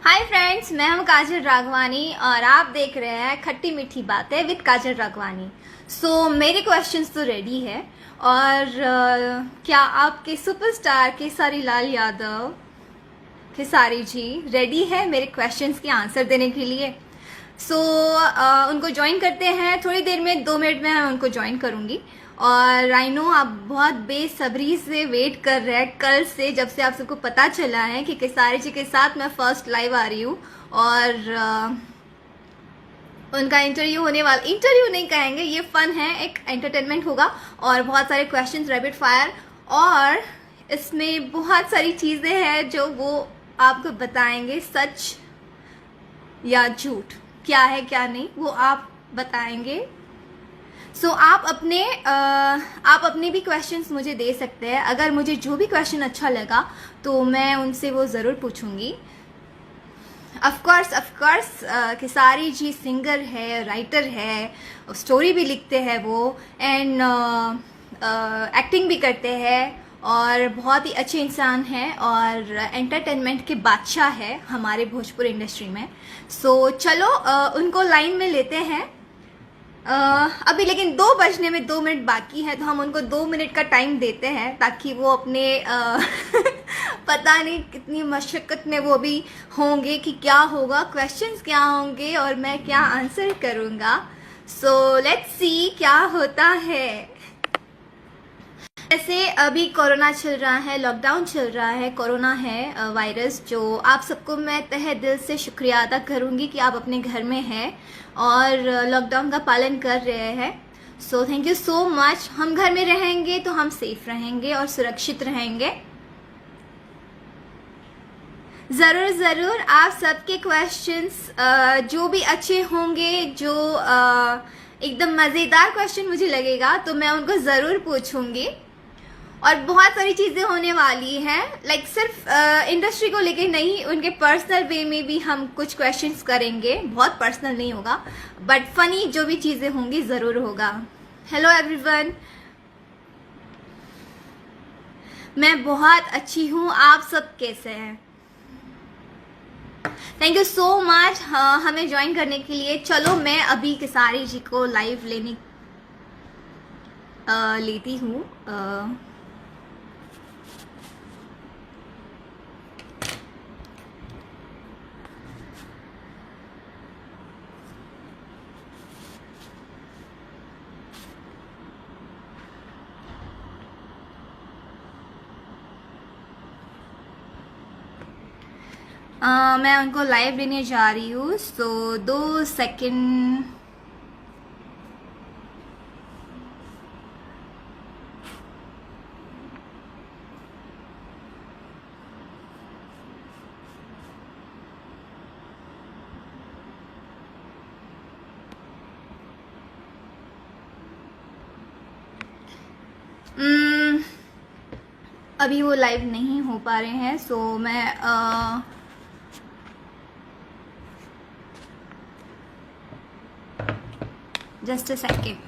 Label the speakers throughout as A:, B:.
A: Hi friends, मैं हूं काजल राघवानी और आप देख रहे हैं खट्टी मीठी बातें विद काजल राघवानी। मेरे क्वेश्चंस तो रेडी है और क्या आपके सुपरस्टार केसारी लाल यादव खेसारी जी रेडी है मेरे क्वेश्चंस के आंसर देने के लिए? उनको ज्वाइन करते हैं थोड़ी देर में, 2 मिनट में मैं उनको ज्वाइन करूंगी। और आई नो आप बहुत बेसब्री से वेट कर रहे हैं कल से, जब से आप सबको पता चला है कि केसारी जी के साथ मैं फर्स्ट लाइव आ रही हूँ और उनका इंटरव्यू होने वाला, इंटरव्यू नहीं कहेंगे, ये फन है, एक एंटरटेनमेंट होगा और बहुत सारे क्वेश्चंस रैपिड फायर, और इसमें बहुत सारी चीज़ें हैं जो वो आपको बताएंगे, सच या झूठ, क्या है क्या नहीं वो आप बताएंगे। आप अपने भी क्वेश्चंस मुझे दे सकते हैं। अगर मुझे जो भी क्वेश्चन अच्छा लगा तो मैं उनसे वो ज़रूर पूछूंगी। Of course Khesari ji singer है, राइटर है, स्टोरी भी लिखते हैं वो, एंड एक्टिंग भी करते हैं और बहुत ही अच्छे इंसान हैं और एंटरटेनमेंट के बादशाह है हमारे भोजपुर इंडस्ट्री में। चलो उनको लाइन में लेते हैं। अभी लेकिन 2 बजने में 2 मिनट बाकी है, तो हम उनको 2 मिनट का टाइम देते हैं ताकि वो अपने पता नहीं कितनी मशक्कत में वो भी होंगे कि क्या होगा, क्वेश्चंस क्या होंगे और मैं क्या आंसर करूँगा। लेट्स सी क्या होता है। जैसे अभी कोरोना चल रहा है, लॉकडाउन चल रहा है, कोरोना है वायरस, जो आप सबको मैं तहे दिल से शुक्रिया अदा करूंगी कि आप अपने घर में हैं और लॉकडाउन का पालन कर रहे हैं। Thank you so much. हम घर में रहेंगे तो हम सेफ रहेंगे और सुरक्षित रहेंगे। ज़रूर आप सबके क्वेश्चंस जो भी अच्छे होंगे, जो एकदम मज़ेदार क्वेश्चन मुझे लगेगा तो मैं उनको ज़रूर पूछूंगी। और बहुत सारी चीज़ें होने वाली हैं, लाइक सिर्फ इंडस्ट्री को लेके नहीं, उनके पर्सनल वे में भी हम कुछ क्वेश्चंस करेंगे। बहुत पर्सनल नहीं होगा बट फनी जो भी चीज़ें होंगी ज़रूर होगा। हेलो एवरीवन, मैं बहुत अच्छी हूँ, आप सब कैसे हैं? थैंक यू सो मच हमें ज्वाइन करने के लिए। चलो मैं अभी केसारी जी को लाइव लेती हूँ। मैं उनको लाइव लेने जा रही हूँ, 2 सेकंड। अभी वो लाइव नहीं हो पा रहे हैं, मैं just a second.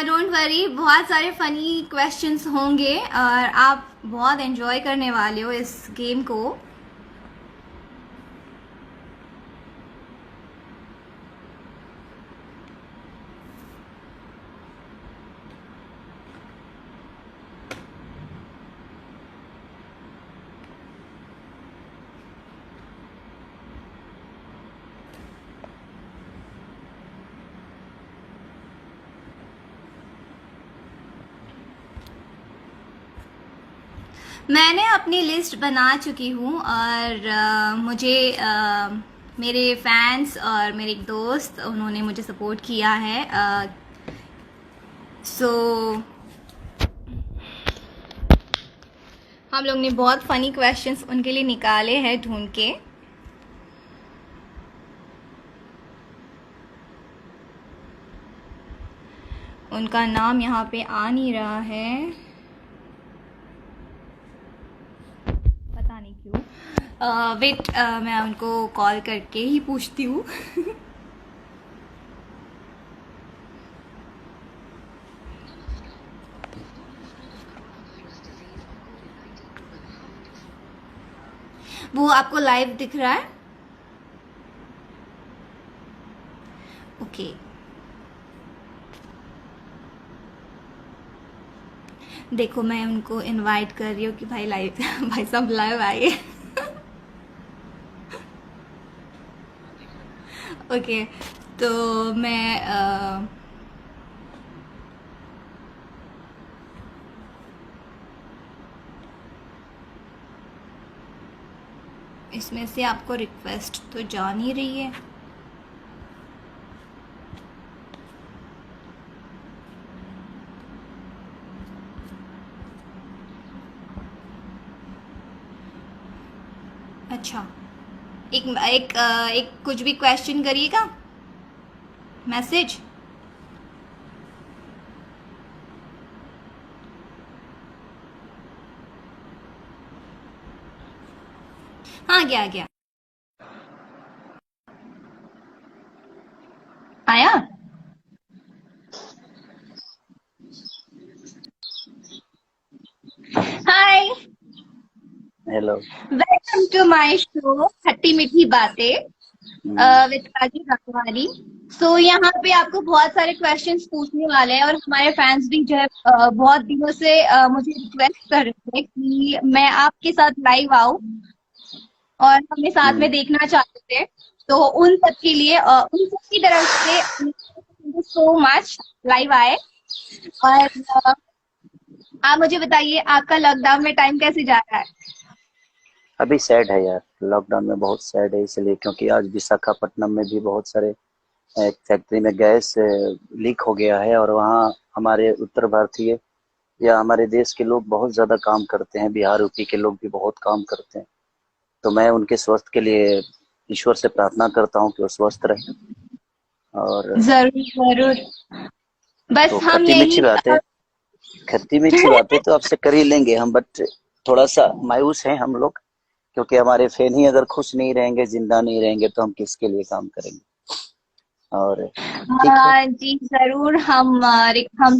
A: Don't worry, बहुत सारे फनी क्वेश्चंस होंगे और आप बहुत एंजॉय करने वाले हो इस गेम को। मैंने अपनी लिस्ट बना चुकी हूँ और मुझे मेरे फैंस और मेरे एक दोस्त, उन्होंने मुझे सपोर्ट किया है। हम लोग ने बहुत फनी क्वेश्चंस उनके लिए निकाले हैं ढूंढ के। उनका नाम यहाँ पे आ नहीं रहा है, पता नहीं क्यों। वेट, मैं उनको कॉल करके ही पूछती हूँ। वो आपको लाइव दिख रहा है? ओके। देखो मैं उनको इनवाइट कर रही हूँ कि भाई लाइव भाई साहब लाइव आइए। ओके, तो मैं इसमें से आपको रिक्वेस्ट तो जा नहीं रही है। अच्छा, एक एक एक कुछ भी क्वेश्चन करिएगा, मैसेज। हाँ, गया गया, आया। Hi,
B: hello.
A: Welcome to my show Khatti मीठी बातें विद काजी रखवाली। सो यहाँ पे आपको बहुत सारे क्वेश्चंस पूछने वाले हैं और हमारे फैंस भी जो है बहुत दिनों से मुझे रिक्वेस्ट कर रहे थे कि मैं आपके साथ लाइव आऊं और हमें साथ में देखना चाहते थे। तो उन सब के लिए उन सब की तरफ से thank you so much live आए। और आप मुझे बताइए आपका लॉकडाउन में टाइम कैसे जा रहा है?
B: अभी सैड है यार, लॉकडाउन में बहुत सैड है इसलिए क्योंकि आज विशाखापट्टनम में भी बहुत सारे एक फैक्ट्री में गैस लीक हो गया है और वहाँ हमारे उत्तर भारतीय या हमारे देश के लोग बहुत ज्यादा काम करते हैं। बिहार यूपी के लोग भी बहुत काम करते हैं, तो मैं उनके स्वास्थ्य के लिए ईश्वर से प्रार्थना करता हूँ कि वो स्वस्थ रहे। और
A: जरूर जरूर, बस
B: तो
A: हम यही
B: खट्टी मीठी बातें तो आपसे कर ही लेंगे हम, बट थोड़ा सा मायूस हैं हम लोग क्योंकि हमारे फैन ही अगर खुश नहीं रहेंगे, जिंदा नहीं रहेंगे तो हम किसके लिए काम करेंगे। और ठीक है।
A: जी जरूर, हम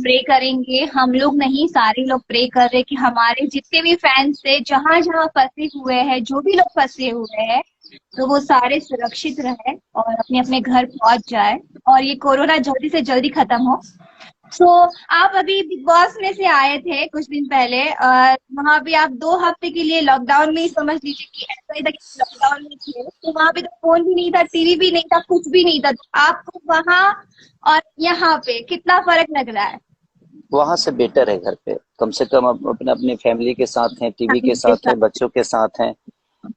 A: प्रे करेंगे। हम लोग नहीं, सारे लोग प्रे कर रहे कि हमारे जितने भी फैंस थे जहां जहां फंसे हुए हैं, जो भी लोग फंसे हुए हैं, तो वो सारे सुरक्षित रहे और अपने अपने घर पहुंच जाए और ये कोरोना जल्दी से जल्दी खत्म हो। सो आप अभी बिग बॉस में से आए थे कुछ दिन पहले और वहां पे आप 2 हफ्ते के लिए लॉकडाउन में ही समझ लीजिए कि ऐसा ही था कि लॉकडाउन में थे। तो वहां पे तो फोन भी नहीं था, टीवी भी नहीं था, कुछ भी नहीं था। तो आपको वहां और यहाँ पे कितना फर्क लग रहा है?
B: वहां से बेटर है, घर पे कम से कम अपने अपने फैमिली के साथ हैं, टीवी के
A: फैमिली के
B: साथ हैं,
A: साथ।
B: बच्चों के साथ हैं,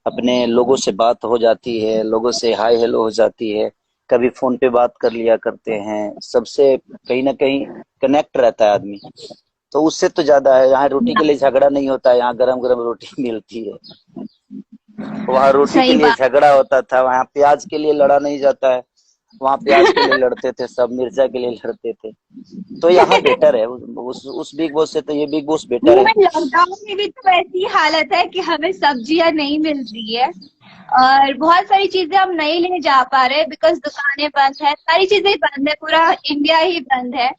B: अपने लोगों से बात हो जाती है, लोगों से हाय हेलो हो जाती है, कभी फोन पे बात कर लिया करते हैं, सबसे कहीं ना कहीं कनेक्ट रहता है आदमी। तो उससे तो ज्यादा है, यहाँ रोटी के लिए झगड़ा नहीं होता है, यहाँ गरम गरम रोटी मिलती है। वहाँ रोटी के
A: सही
B: लिए
A: बात।
B: झगड़ा होता था, वहाँ प्याज के लिए लड़ा नहीं जाता है। वहाँ प्याज के लिए लड़ते थे सब, मिर्चा के लिए लड़ते थे। तो यहाँ बेटर है, उस बिग बॉस से तो ये बिग बॉस बेटर है।
A: लॉकडाउन में भी तो ऐसी हालत है कि हमें सब्जियां नहीं मिल रही है और बहुत सारी चीजें हम नहीं ले जा पा रहे बिकॉज दुकानें बंद है, सारी चीजें बंद है, पूरा इंडिया ही बंद है।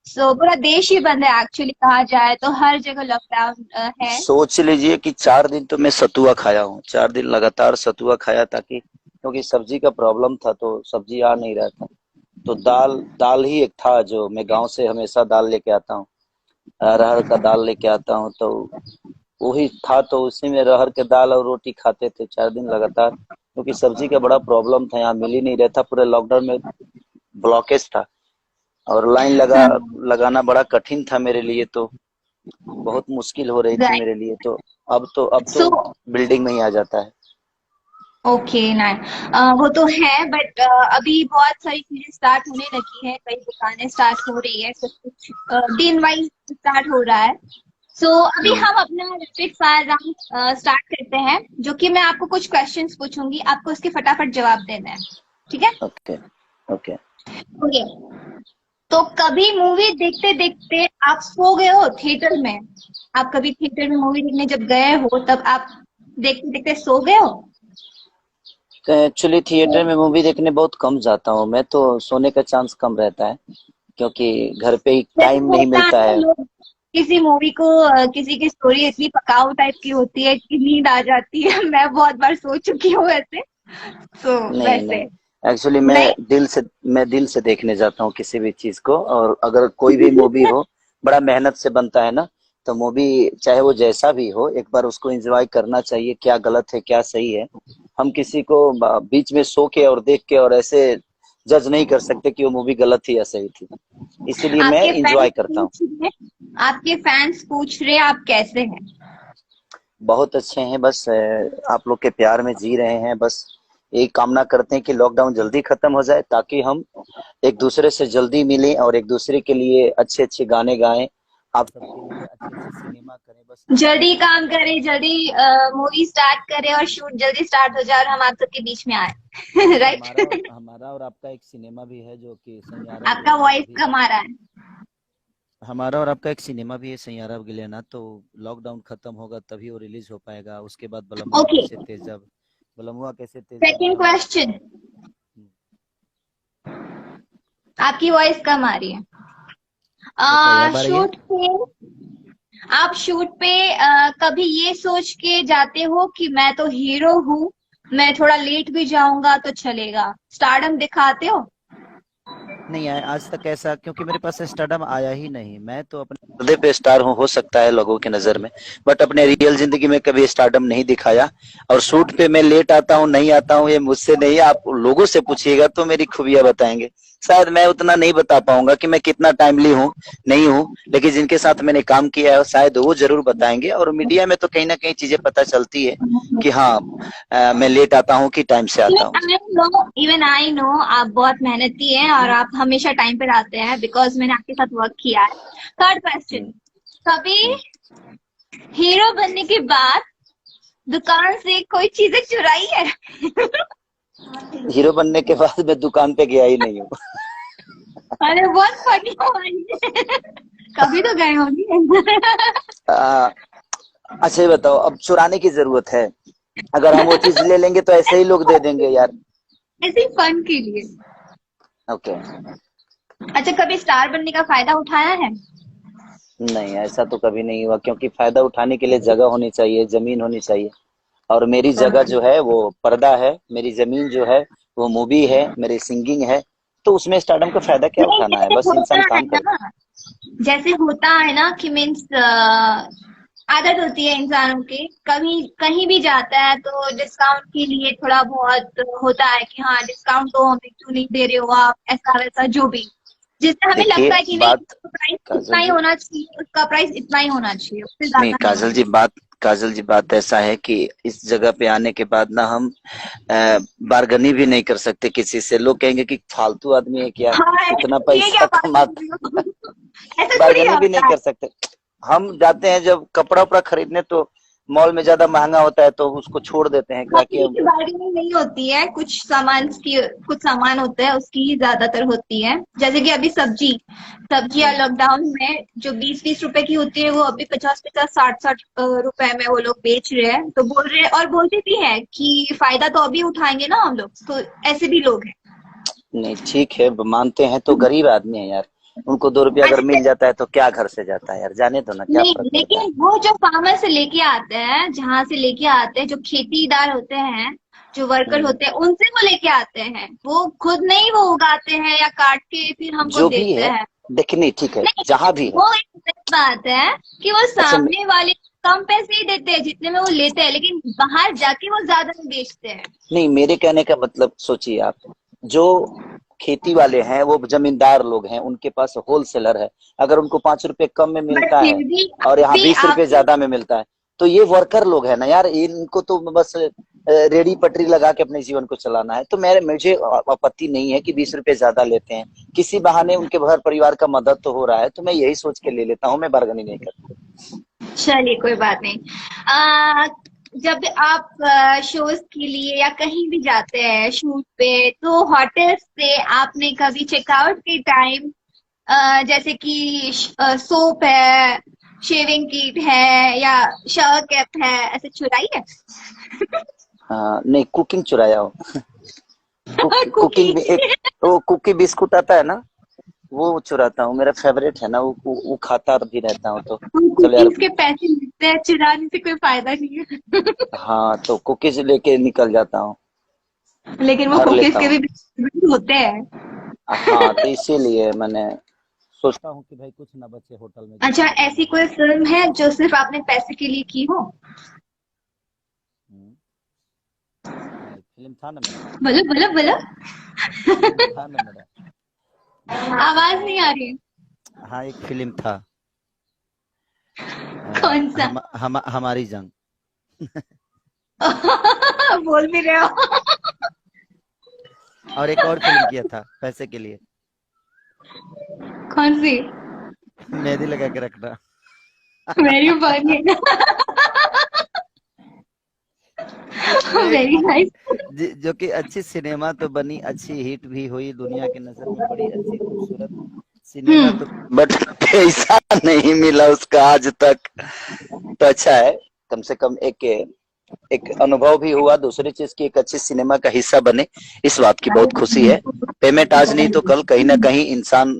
A: सो पूरा देश ही बंद है एक्चुअली कहा जाए तो, हर जगह लॉकडाउन है।
B: सोच लीजिए कि 4 दिन तो मैं सतुआ खाया हूँ, 4 दिन लगातार सतुआ खाया, ताकि क्योंकि सब्जी का प्रॉब्लम था तो सब्जी आ नहीं रहा था। तो दाल दाल ही एक था, जो मैं गांव से हमेशा दाल लेके आता हूँ, अरहर का दाल लेके आता हूँ, तो वही था। तो उसी में अरहर के दाल और रोटी खाते थे 4 दिन लगातार, क्योंकि सब्जी का बड़ा प्रॉब्लम था, यहाँ मिल ही नहीं रहा था। पूरे लॉकडाउन में ब्लॉकेज था और लाइन लगाना बड़ा कठिन था मेरे लिए, तो बहुत मुश्किल हो रही थी
A: राइट।
B: मेरे लिए। तो अब तो
A: सो
B: बिल्डिंग में ही आ जाता है।
A: ओके नाइन, वो तो है बट अभी बहुत सारी चीजें स्टार्ट होने लगी है, कई दुकानें स्टार्ट हो रही है, सब कुछ दिन वाइज स्टार्ट हो रहा है। सो अभी
B: हम्म।
A: हम अपना रैपिड फायर राउंड स्टार्ट करते हैं, जो कि मैं आपको कुछ क्वेश्चंस पूछूंगी, आपको उसके फटाफट जवाब देना है। ठीक है?
B: Okay okay.
A: ओके। तो कभी मूवी देखते देखते आप सो गए हो थिएटर में? आप कभी थिएटर में मूवी देखने जब गए हो तब आप देखते देखते सो गए हो?
B: एक्चुअली थिएटर में मूवी देखने बहुत कम जाता हूँ मैं, तो सोने का चांस कम रहता है क्योंकि घर पे ही
A: जैसे
B: टाइम नहीं
A: होता
B: मिलता
A: है
B: है।
A: लोग किसी मूवी को किसी की स्टोरी इतनी पकाऊ टाइप की होती है कि नींद आ जाती है। मैं बहुत बार सो चुकी हूँ ऐसे, तो
B: नहीं
A: वैसे।
B: नहीं, एक्चुअली
A: नहीं।
B: मैं दिल से देखने जाता हूँ किसी भी चीज को। और अगर कोई भी मूवी हो, बड़ा मेहनत से बनता है ना, तो मूवी चाहे वो जैसा भी हो, एक बार उसको एंजॉय करना चाहिए। क्या गलत है क्या सही है, हम किसी को बीच में सो के और देख के और ऐसे जज नहीं कर सकते कि वो मूवी गलत थी या सही थी। इसीलिए मैं
A: आपके फैंस
B: एंजॉय करता हूँ।
A: पूछ रहे आपके फैंस पूछ रहे आप कैसे हैं?
B: बहुत अच्छे हैं, बस आप लोग के प्यार में जी रहे हैं। बस यही कामना करते हैं कि लॉकडाउन जल्दी खत्म हो जाए, ताकि हम एक दूसरे से जल्दी मिलें और एक दूसरे के लिए अच्छे अच्छे गाने गाएं, आप सबके लिए अच्छे अच्छे सिनेमा करें। बस यही
A: जल्दी
B: कामना
A: काम
B: करते हैं।
A: करें, जल्दी मूवी स्टार्ट करें और शूट जल्दी स्टार्ट हो जाए और हम आप सबके बीच में आए। राइट।
B: हमारा और आपका एक सिनेमा भी है जो कि सैयारा
A: आपका
B: गिले ना
A: वॉइस
B: अभी।
A: कम आ रहा है।
B: हमारा और आपका एक सिनेमा भी है सैयारा गिले ना, तो लॉकडाउन खत्म होगा तभी वो रिलीज हो पाएगा। उसके बाद
A: ओके।
B: बलमुआ कैसे तेजब
A: सेकंड
B: हम।
A: क्वेश्चन। आपकी वॉइस कम आ रही है।
B: रुका, अब आ रही है।
A: शूट पे आप शूट पे कभी ये सोच के जाते हो कि मैं तो हीरो हूँ, मैं थोड़ा लेट भी जाऊंगा तो चलेगा, स्टारडम दिखाते हो?
B: नहीं आया आज तक ऐसा, क्योंकि मेरे पास स्टारडम आया ही नहीं। मैं तो अपने पर्दे पे स्टार हूँ, हो सकता है लोगों की नजर में, बट अपने रियल जिंदगी में कभी स्टारडम नहीं दिखाया। और शूट पे मैं लेट आता हूँ नहीं आता हूँ, ये मुझसे नहीं, आप लोगों से पूछिएगा तो मेरी खूबियां बताएंगे। शायद मैं उतना नहीं बता पाऊंगा कि मैं कितना टाइमली हूँ, नहीं हूँ, लेकिन जिनके साथ मैंने काम किया है शायद वो जरूर बताएंगे। और मीडिया में तो कहीं ना कहीं चीजें पता चलती है कि हाँ, मैं लेट आता हूँ कि टाइम से आता हूँ।
A: इवन आई नो आप बहुत मेहनती हैं और आप हमेशा टाइम पे आते हैं, बिकॉज मैंने आपके साथ वर्क किया है। Third question.
B: हम्म,
A: कभी
B: हम्म।
A: हीरो बनने के बाद दुकान से कोई चीजें चुराई है?
B: हीरो बनने के बाद मैं दुकान पे गया ही नहीं हूँ।
A: अरे बहुत फनी हो रही है। कभी तो गए होंगे।
B: आ, अच्छा ये बताओ, अब चुराने की जरूरत है? अगर हम वो चीज ले लेंगे तो ऐसे ही लोग दे देंगे यार।
A: ऐसे ही फन के लिए।
B: ओके।
A: अच्छा, कभी स्टार बनने का फायदा उठाया है?
B: नहीं, ऐसा तो कभी नहीं हुआ, क्योंकि फायदा उठाने के लिए जगह होनी चाहिए, जमीन होनी चाहिए। और मेरी जगह जो है वो पर्दा है, मेरी जमीन जो है वो मूवी है, मेरी सिंगिंग है। तो उसमें स्टारडम का फायदा क्या
A: नहीं,
B: उठाना है,
A: जैसे
B: बस
A: होता
B: इंसान
A: है
B: काम करे।
A: ना, जैसे होता है ना कि मीन्स आदत होती है इंसानों की, कभी कहीं भी जाता है तो डिस्काउंट के लिए थोड़ा बहुत होता है कि हाँ डिस्काउंट दो, हमें क्यों नहीं दे रहे हो आप, ऐसा वैसा जो भी, जिससे हमें लगता
B: देखिए
A: है कि नहीं,
B: बात,
A: इसका प्राइस इतना
B: काजल
A: ही
B: जी,
A: होना चाहिए, उसका प्राइस इतना ही होना चाहिए, उससे
B: नहीं
A: ज्यादा नहीं
B: काजल
A: होना
B: जी, काजल जी बात ऐसा है कि इस जगह पे आने के बाद ना हम बारगनी भी नहीं कर सकते किसी से। लोग कहेंगे कि फालतू आदमी है क्या,
A: चाहिए। हाँ,
B: इतना
A: ये क्या
B: पैसा
A: बात कर
B: कमाता।
A: रही हो? ऐसा थोड़ी
B: बारगेनिंग भी नहीं
A: होता है।
B: कर सकते। हम जाते हैं जब कपड़ा उपड़ा खरीदने, तो मॉल में ज्यादा महंगा होता है तो उसको छोड़ देते हैं क्या कि
A: कपड़े की बार्गेनिंग नहीं होती है, कुछ सामान होता है उसकी ही ज्यादातर होती है। जैसे कि अभी सब्जियां
B: हम्म,
A: लॉकडाउन में जो 20-20 रुपए की होती है वो अभी 50-50 60-60 रुपए में वो लोग बेच रहे हैं, तो बोल रहे हैं और बोलते भी है कि फायदा तो अभी उठाएंगे ना हम लोग, तो ऐसे भी लोग हैं।
B: नहीं ठीक है, मानते हैं, तो गरीब आदमी है यार, उनको 2 रुपया अगर
A: अच्छा,
B: मिल जाता है तो क्या घर से जाता है यार, जाने दो ना, क्या
A: नहीं,
B: फर्क पड़ता है।
A: लेकिन वो जो फार्मर से लेके आते हैं, जहां से लेके आते हैं, जो खेतीदार होते हैं, जो वर्कर
B: हम्म,
A: होते हैं, उनसे वो लेके आते हैं, वो खुद नहीं वो उगाते हैं या काट के फिर हमको
B: जो भी
A: देते
B: है,
A: हैं।
B: देखिए नहीं ठीक है,
A: नहीं,
B: जहां भी है।
A: वो एक अलग बात है कि वो
B: अच्छा
A: सामने वाले कम पैसे ही देते हैं जितने में वो लेते हैं, लेकिन बाहर जाके वो ज्यादा में बेचते हैं।
B: नहीं, मेरे कहने का मतलब सोचिए आप, जो खेती वाले हैं वो जमींदार लोग हैं, उनके पास होलसेलर है। अगर उनको 5 रुपए कम में
A: बट
B: मिलता
A: फिर
B: है
A: भी
B: और यहाँ
A: भी
B: 20 रुपए
A: आपको
B: ज्यादा में मिलता है, तो ये वर्कर लोग है ना यार, इनको तो बस रेडी पटरी लगा के अपने जीवन को चलाना है। तो मुझे आपत्ति नहीं है कि 20 रुपए ज्यादा लेते हैं, किसी बहाने उनके घर परिवार का मदद तो हो रहा है, तो मैं यही सोच के ले लेता हूँ, मैं बार्गेनिंग नहीं करता।
A: चलिए कोई बात नहीं। जब आप शोज के लिए या कहीं भी जाते हैं शूट पे, तो होटल से आपने कभी चेकआउट के टाइम जैसे कि सोप है, शेविंग किट है या शावर कैप है, ऐसे चुराई है?
B: नहीं, कुकिंग चुराया हो। Cooking
A: cookie.
B: भी एक, वो कुकी बिस्कुट आता है ना, वो चुराता हूँ, मेरा फेवरेट है ना, वो खाता भी रहता हूँ, तो
A: तो
B: चलो यार।
A: कुकीज के पैसे मिलते हैं, चुराने से कोई फायदा नहीं है।
B: हाँ, तो कुकीज लेके निकल जाता हूँ,
A: लेकिन वो
B: भर
A: कुकीज
B: लेता
A: के
B: हूँ।
A: भी होते हैं।
B: हाँ, तो इसीलिए मैंने सोचता हूँ कि भाई कुछ ना बचे होटल में,
A: अच्छा,
B: जितना बना
A: ऐसी
B: लो।
A: कोई फिल्म है जो सिर्फ आपने पैसे के लिए की हो?
B: हम्म, हाँ, एक फिल्म था ना मेरा।
A: बोलो बोलो बोलो।
B: फिल्म था ना मेरा।
A: आवाज नहीं आ रही।
B: हाँ, एक फिल्म था।
A: कौन सा?
B: हमारी जंग।
A: बोल भी रहे हो।
B: और एक और फिल्म किया था पैसे के लिए।
A: कौन सी?
B: मेहंदी लगा के रखना।
A: Very funny.
B: जिसमें एक
A: वेरी नाइस।
B: जो कि अच्छी सिनेमा तो बनी, अच्छी हिट भी हुई, दुनिया की नजर में बड़ी अच्छी खूबसूरत सिनेमा, तो
A: हम्म।
B: बट पैसा नहीं मिला उसका आज तक। तो अच्छा है, कम से कम एक एक अनुभव भी हुआ, दूसरी चीज की एक अच्छी सिनेमा का हिस्सा बने, इस बात की बहुत खुशी है। पेमेंट आज नहीं तो कल कहीं ना कहीं इंसान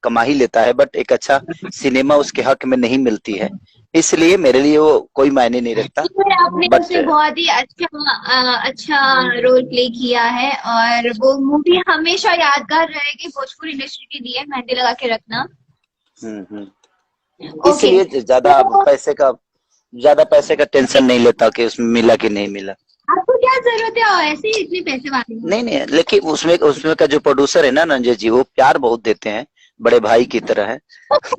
B: कमा ही लेता है, बट एक अच्छा सिनेमा उसके हक में नहीं मिलती है, इसलिए मेरे लिए वो कोई मायने नहीं रखता।
A: इसमें आपने
B: बट
A: उसमें बहुत ही अच्छा रोल प्ले किया है, और वो मूवी हमेशा यादगार रहेगी भोजपुरी इंडस्ट्री के लिए, मेहंदी लगा के रखना। ओके।
B: इसलिए
A: तो
B: ज्यादा पैसे का टेंशन नहीं लेता कि उसमें मिला कि नहीं मिला।
A: आपको क्या जरूरत है ऐसे ही इतने पैसे वाले हो?
B: नहीं नहीं, लेकिन उसमें उसमें का जो प्रोड्यूसर है ना रंजय जी, वो प्यार बहुत देते हैं, बड़े भाई की तरह है।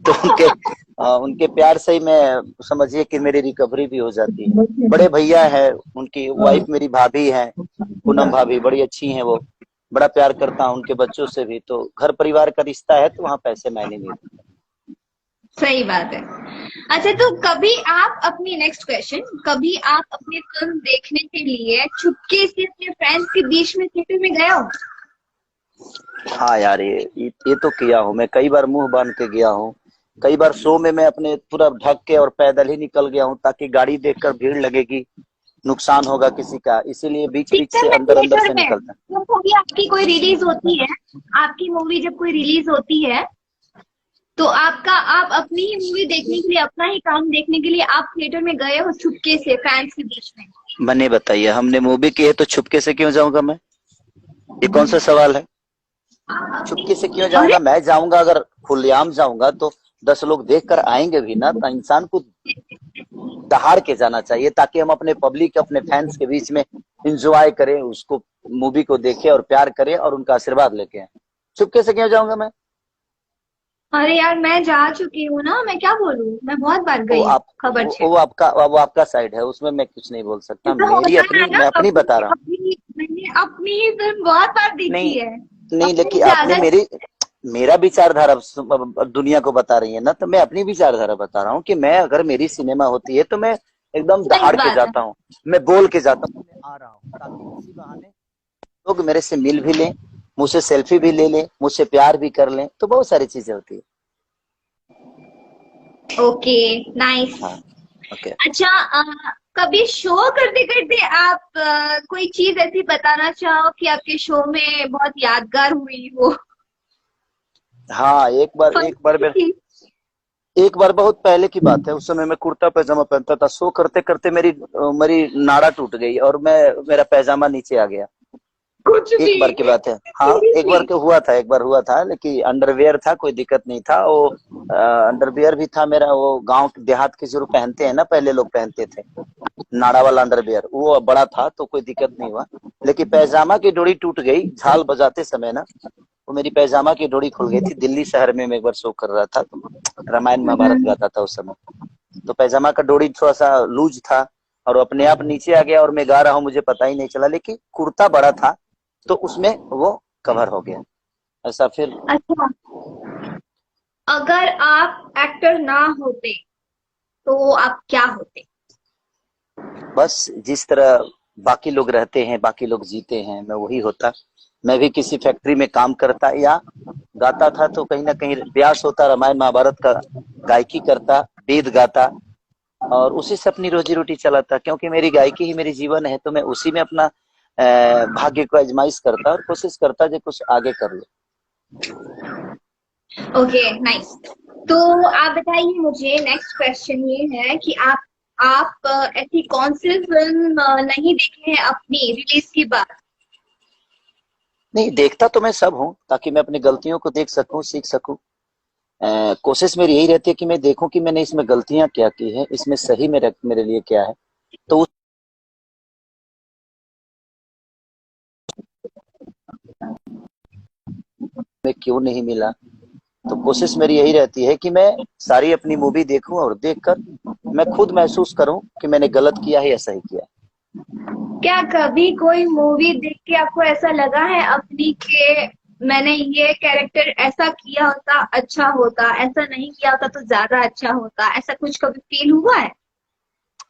B: तो उनके प्यार से ही मैं समझिए कि मेरी रिकवरी भी हो जाती है। बड़े भैया है, उनकी वाइफ मेरी भाभी है, पूनम भाभी बड़ी अच्छी हैं वो, बड़ा प्यार करता हूँ उनके बच्चों से भी, तो घर परिवार का रिश्ता है, तो वहाँ पैसे मायने नहीं रखते।
A: सही बात है। अच्छा, तो कभी आप अपनी नेक्स्ट क्वेश्चन, कभी आप अपनी फिल्म देखने के लिए चुपके से अपने फ्रेंड्स के बीच में थिएटर में गए हो?
B: हाँ यार, ये तो किया हूँ मैं, कई बार मुंह बांध के गया हूँ, कई बार शो में मैं अपने पूरा ढक के और पैदल ही निकल गया हूँ, ताकि गाड़ी देखकर भीड़ लगेगी, नुकसान होगा किसी का, इसीलिए बीच बीच
A: थिएटर
B: से
A: में,
B: अंदर अंदर
A: थिएटर
B: से
A: में
B: निकलता।
A: जब मूवी आपकी कोई रिलीज होती है, आपकी मूवी जब कोई रिलीज होती है, तो आप अपनी ही मूवी देखने के लिए, अपना ही काम देखने के लिए आप थिएटर में गए हो चुपके से फैंस के बीच में?
B: मैंने बताइए, हमने मूवी की है तो छुपके से क्यों जाऊंगा मैं? ये कौन सा सवाल है? चुपके से क्यों
A: अरे,
B: जाऊंगा? मैं जाऊंगा, अगर खुलेआम जाऊंगा तो 10 लोग देख कर आएंगे भी ना, तो इंसान को दहाड़ के जाना चाहिए, ताकि हम अपने पब्लिक, अपने फैंस के बीच में इंजॉय करें, उसको मूवी को देखें और प्यार करें और उनका आशीर्वाद लेके आए। चुपके से क्यों जाऊंगा मैं?
A: अरे यार, मैं जा चुकी हूँ ना, मैं क्या बोलूँ, मैं बहुत बार
B: वो
A: गई हूँ
B: आप
A: खबर
B: वो,
A: से।
B: वो आपका साइड है, उसमें मैं कुछ नहीं बोल सकता,
A: ऐसा
B: मेरी
A: होता है
B: अपनी,
A: ना,
B: मैं अपनी बता रहा हूँ।
A: मैंने अपनी ही फिल्म बहुत बार देखी
B: नहीं
A: है।
B: नहीं,
A: अपनी
B: लेकिन आपने
A: ज्यादा।
B: मेरा विचारधारा दुनिया को बता रही है ना, तो मैं अपनी विचारधारा बता रहा हूँ कि मैं, अगर मेरी सिनेमा होती है तो मैं एकदम
A: सही
B: दहाड़ के
A: बात है।
B: जाता हूँ, मैं बोल के जाता हूँ मैं आ रहा हूँ, ताकि इसी बहाने लोग मेरे से मिल भी लें, मुझसे सेल्फी भी ले लें, मुझसे प्यार भी कर लें, तो बहुत सारी चीजें होती है।
A: Okay, nice.
B: हाँ, ओके।
A: अच्छा, कभी शो करते करते आप कोई चीज ऐसी बताना चाहो कि आपके शो में बहुत यादगार हुई हो?
B: हाँ, एक बार बहुत पहले की बात है, उस समय मैं कुर्ता पैजामा पहनता था, शो करते करते मेरी मेरी नाड़ा टूट गई और मेरा पैजामा नीचे आ गया।
A: कुछ
B: एक
A: भी?
B: बार की बात है। हाँ,
A: सीरियसली?
B: एक बार हुआ था, लेकिन अंडरवियर था, कोई दिक्कत नहीं था, वो अंडरवियर भी था मेरा, वो गांव देहात के जो पहनते हैं ना, पहले लोग पहनते थे, नाड़ा वाला अंडरवियर, वो बड़ा था, तो कोई दिक्कत नहीं हुआ। लेकिन पैजामा की डोरी टूट गई झाल बजाते समय ना, वो मेरी पैजामा की डोरी खुल गई थी। दिल्ली शहर में मैं एक बार शो कर रहा था, तो रामायण महाभारत गाता था उस समय, तो पैजामा का डोरी थोड़ा सा लूज था और अपने आप नीचे आ गया, और मैं गा रहा हूँ, मुझे पता ही नहीं चला, लेकिन कुर्ता बड़ा था तो उसमें वो कवर हो गया। ऐसा फिर
A: अच्छा, अगर आप एक्टर ना होते तो आप क्या होते?
B: बस जिस तरह बाकी लोग रहते हैं, बाकी लोग जीते हैं, मैं वही होता। मैं भी किसी फैक्ट्री में काम करता, या गाता था तो कहीं ना कहीं प्रयास होता, रामायण महाभारत का गायकी करता, वेद गाता, और उसी से अपनी रोजी रोटी चलाता, क्योंकि मेरी गायकी ही मेरी जीवन है, तो मैं उसी में अपना भाग्य को आजमाइश करता और कोशिश करता जो कुछ आगे कर लो।
A: Okay, nice. तो आप बताइए मुझे, नेक्स्ट क्वेश्चन ये है कि आप ऐसी कौन सी फिल्म नहीं देखे हैं अपनी रिलीज के बाद?
B: नहीं, देखता तो मैं सब हूँ ताकि मैं अपनी गलतियों को देख सकूं, सीख सकूं। कोशिश मेरी यही रहती है कि मैं देखूं कि मैंने इसमें गलतियां क्या की हैं, इसमें सही मेरे लिए क्या है, तो उसमें क्यों नहीं मिला। तो कोशिश मेरी यही रहती है कि मैं सारी अपनी मूवी देखूं और देखकर मैं खुद महसूस करूं कि मैंने गलत किया है या सही किया है।
A: क्या कभी कोई मूवी देख के आपको ऐसा लगा है अपनी के मैंने ये कैरेक्टर ऐसा किया होता अच्छा होता, ऐसा नहीं किया होता तो ज्यादा अच्छा होता, ऐसा कुछ कभी फील हुआ है?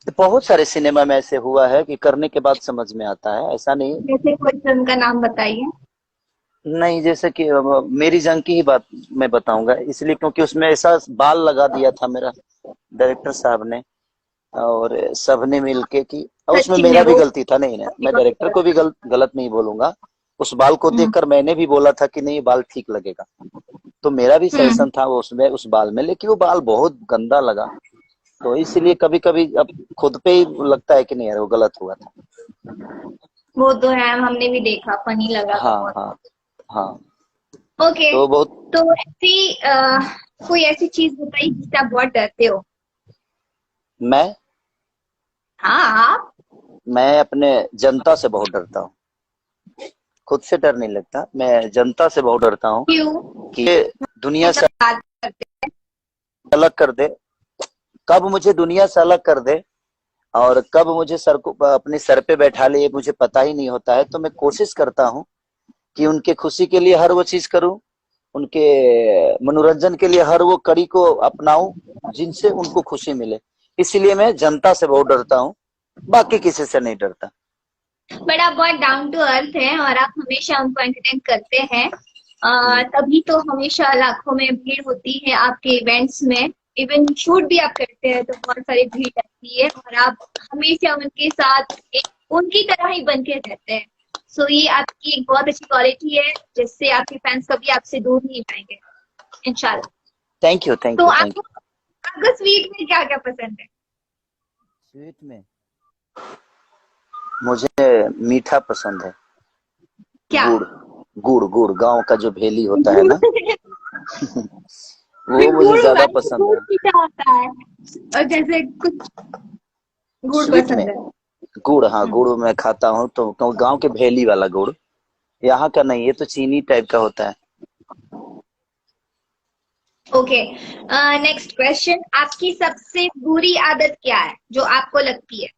B: तो बहुत सारे सिनेमा में ऐसे हुआ है कि करने के बाद समझ में आता है, ऐसा नहीं।
A: जैसे कोई फिल्म का नाम बताइए।
B: नहीं, जैसे कि मेरी जंग की ही बात मैं बताऊंगा, इसलिए क्योंकि उसमें ऐसा बाल लगा दिया था मेरा डायरेक्टर साहब ने और सबने मिलके कि, और उसमें
A: सच्ची में
B: मेरा भी
A: वो
B: गलती था। नहीं ना, मैं डायरेक्टर को भी गलत नहीं बोलूंगा। उस बाल को
A: हम्म
B: देखकर मैंने भी बोला था कि नहीं, ये बाल ठीक लगेगा, तो मेरा भी
A: हम्म।
B: सजेशन था वो उसमें उस बाल में, लेकिन वो बाल बहुत गंदा लगा। तो इसलिए कभी कभी अब खुद पे ही लगता है कि नहीं यार, वो गलत हुआ था।
A: वो तो है, हमने भी देखा, फनी लगा था
B: हाँ
A: बहुत।
B: हाँ हाँ।
A: ओके।
B: तो बहुत,
A: तो ऐसी कोई ऐसी चीज बताइए जिससे आप बहुत डरते हो?
B: मैं
A: हाँ, आप।
B: मैं अपने जनता से बहुत डरता हूँ। खुद से डर नहीं लगता, मैं जनता से बहुत डरता हूँ
A: क्यों?
B: कि ये दुनिया
A: ऐसा
B: से
A: बात करते
B: अलग कर दे। कब मुझे दुनिया से अलग कर दे और कब मुझे सर को अपने सर पे बैठा ले, ये मुझे पता ही नहीं होता है। तो मैं कोशिश करता हूँ कि उनके खुशी के लिए हर वो चीज करूं, उनके मनोरंजन के लिए हर वो कड़ी को अपनाऊं जिनसे उनको खुशी मिले। इसीलिए मैं जनता से बहुत डरता हूँ, बाकी किसी से नहीं डरता।
A: बट आप बहुत डाउन टू अर्थ हैं और आप हमेशा हमको एंटरटेन करते हैं।
B: हम्म,
A: तभी तो हमेशा लाखों में भीड़ होती है आपके इवेंट्स में। इवन शूट भी आप करते हैं तो बहुत सारी भीड़ लगती है और आप हमेशा उनके साथ एक उनकी तरह ही बन के रहते हैं। सो ये आपकी एक बहुत अच्छी क्वालिटी है जिससे आपके फैंस कभी आपसे दूर नहीं जाएंगे, इंशाल्लाह।
B: थैंक यू
A: तो
B: थैंक यू थैंक
A: आपको आपको स्वीट में क्या क्या पसंद है?
B: यू। स्वीट में मुझे मीठा पसंद है।
A: क्या?
B: गुड़, गुड़ गुड़ गांव का जो भेली होता है
A: गुड़?
B: ना, वो मुझे
A: गुड़
B: ज्यादा
A: वैसे
B: पसंद
A: गुड़
B: है।
A: मीठा होता है और जैसे कुछ गुड़
B: स्वीट में
A: पसंद है।
B: गुड़, हाँ
A: हम्म।
B: गुड़ मैं खाता हूँ, तो गांव के भेली वाला गुड़, यहाँ का नहीं, ये तो चीनी टाइप का होता है।
A: Okay, next question. आपकी सबसे बुरी आदत क्या है जो आपको लगती है?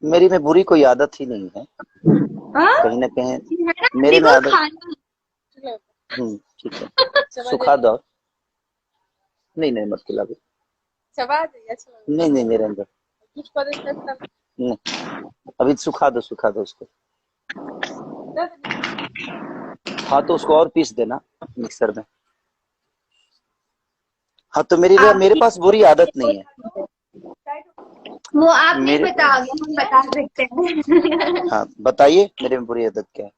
B: मेरी में बुरी कोई आदत ही नहीं है,
A: हाँ?
B: कहीं ना कहीं
A: है ना,
B: मेरे में
A: देखो
B: आदत।
A: खाना।
B: ठीक है, सुखा दो। नहीं नहीं, मत खिला दो। नहीं नहीं, मेरे अंदर नहीं। अभी सुखा दो उसको। हाँ, तो उसको और पीस देना मिक्सर में। हाँ, तो मेरे
A: आपकी
B: पास बुरी आदत नहीं है।
A: वो आप नहीं
B: मेरे
A: बताओगे, हम बता सकते हैं।
B: हाँ, बताइए मेरे में बुरी आदत क्या है।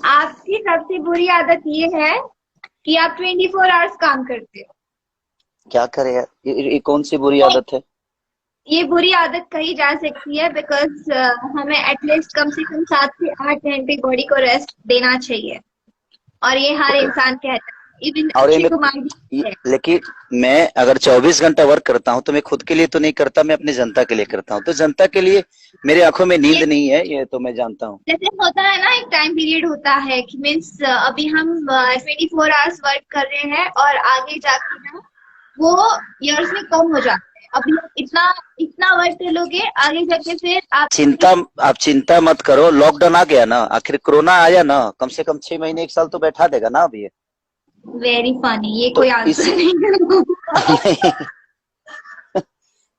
A: आपकी सबसे बुरी आदत ये है कि आप 24 आवर्स काम करते हो।
B: क्या करे यार, ये कौन सी बुरी
A: तो
B: आदत है।
A: ये बुरी आदत कही जा सकती है बिकॉज हमें एटलीस्ट कम से कम 7 से 8 घंटे बॉडी को रेस्ट देना चाहिए और ये हर इंसान कहता है, इवन
B: और
A: अक्षय कुमार भी है।
B: लेकिन मैं अगर 24 घंटा वर्क करता हूँ तो मैं खुद के लिए तो नहीं करता, मैं अपनी जनता के लिए करता हूँ। तो जनता के लिए मेरी आंखों में नींद
A: ये
B: नहीं है, ये तो मैं जानता हूँ।
A: जैसे होता है ना, एक टाइम पीरियड होता है कि मीन्स अभी हम 24 आवर्स वर्क कर रहे हैं और आगे जाके ना वो ईयर्स में कम हो जाते हैं। अभी आप इतना इतना वर्क कर लोगे, आगे जाके फिर आप
B: चिंता आप चिंता मत करो, लॉकडाउन आ गया ना, आखिर कोरोना आया ना, कम से कम 6 महीने 1 साल तो बैठा देगा ना अभी ये।
A: वेरी फनी, ये
B: तो
A: कोई आंसर
B: इसी
A: नहीं।
B: नहीं,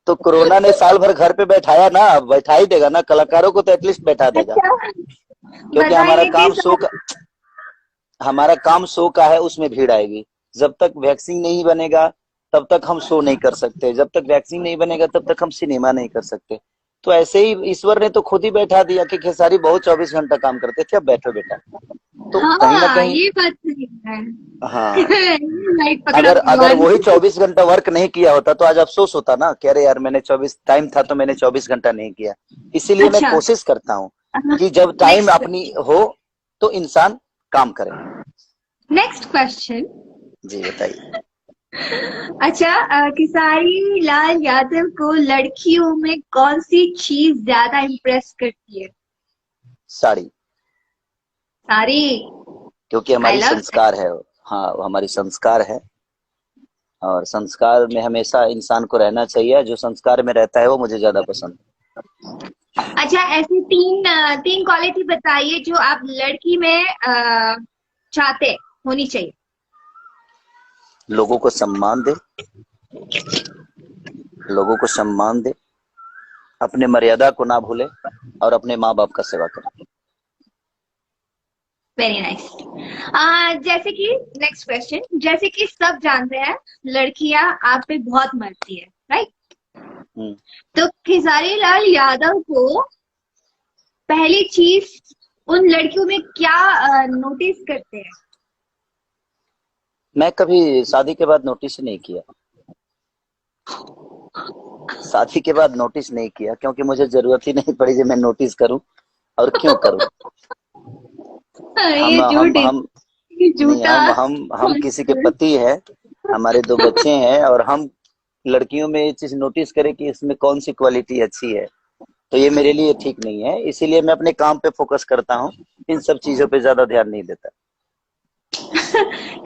B: तो कोरोना ने साल भर घर पे बैठाया ना, अब बैठा ही देगा ना, कलाकारों को तो एटलीस्ट बैठा देगा।
A: अच्छा,
B: क्योंकि
A: बताइए कि
B: हमारा काम शो का है, उसमें भीड़ आएगी। जब तक वैक्सीन नहीं बनेगा तब तक हम शो नहीं कर सकते, जब तक वैक्सीन नहीं बनेगा तब तक हम सिनेमा नहीं कर सकते। तो ऐसे ही ईश्वर ने तो खुद ही बैठा दिया कि खेसारी बहुत 24 घंटा काम करते थे, अब बैठो बेटा। तो कहीं ना
A: हाँ
B: कहीं,
A: ये बात सही है।
B: हाँ,
A: लाइट पकड़ा
B: अगर अगर
A: भगवान।
B: वही 24 घंटा वर्क नहीं किया होता तो आज अफसोस होता ना कि अरे यार मैंने 24 टाइम था तो मैंने 24 घंटा नहीं किया। इसीलिए मैं
A: अच्छा,
B: कोशिश करता हूँ कि जब टाइम
A: नेक्स्ट
B: अपनी हो तो इंसान काम करे।
A: Next question.
B: जी बताइए।
A: अच्छा, खेसारी लाल यादव को लड़कियों में कौन सी चीज ज्यादा इम्प्रेस करती है?
B: साड़ी।
A: सारी।
B: क्योंकि
A: आई
B: हमारी
A: लव दैट।
B: संस्कार है। हाँ, वो हमारी संस्कार है, और संस्कार में हमेशा इंसान को रहना चाहिए। जो संस्कार में रहता है वो मुझे ज्यादा पसंद
A: अच्छा, ऐसी तीन क्वालिटी बताइए जो आप लड़की में चाहते होनी चाहिए।
B: है। लोगों को सम्मान दे, लोगों को सम्मान दे, अपने मर्यादा को ना भूले, और अपने माँ बाप का सेवा करे।
A: Very nice. जैसे कि नेक्स्ट क्वेश्चन, जैसे कि सब जानते हैं लड़कियां आप पे बहुत मरती है, राइट?
B: हम्म।
A: तो खेसारी लाल यादव को पहली चीज उन लड़कियों में क्या नोटिस करते हैं?
B: मैं कभी शादी के बाद नोटिस नहीं किया। शादी के बाद नोटिस नहीं किया क्योंकि मुझे जरूरत ही नहीं पड़ी जो मैं नोटिस करूं, और क्यों करूं। हम
A: ये
B: हम
A: झूठ है,
B: हम
A: ये
B: नहीं,
A: झूठा
B: हम किसी के
A: confidence।
B: पति हैं, हमारे 2 बच्चे हैं, और हम लड़कियों में ये चीज नोटिस करें कि इसमें कौन सी क्वालिटी अच्छी है, तो ये मेरे लिए ठीक नहीं है। इसीलिए मैं अपने काम पे फोकस करता हूँ, इन सब चीजों पे ज्यादा ध्यान नहीं देता।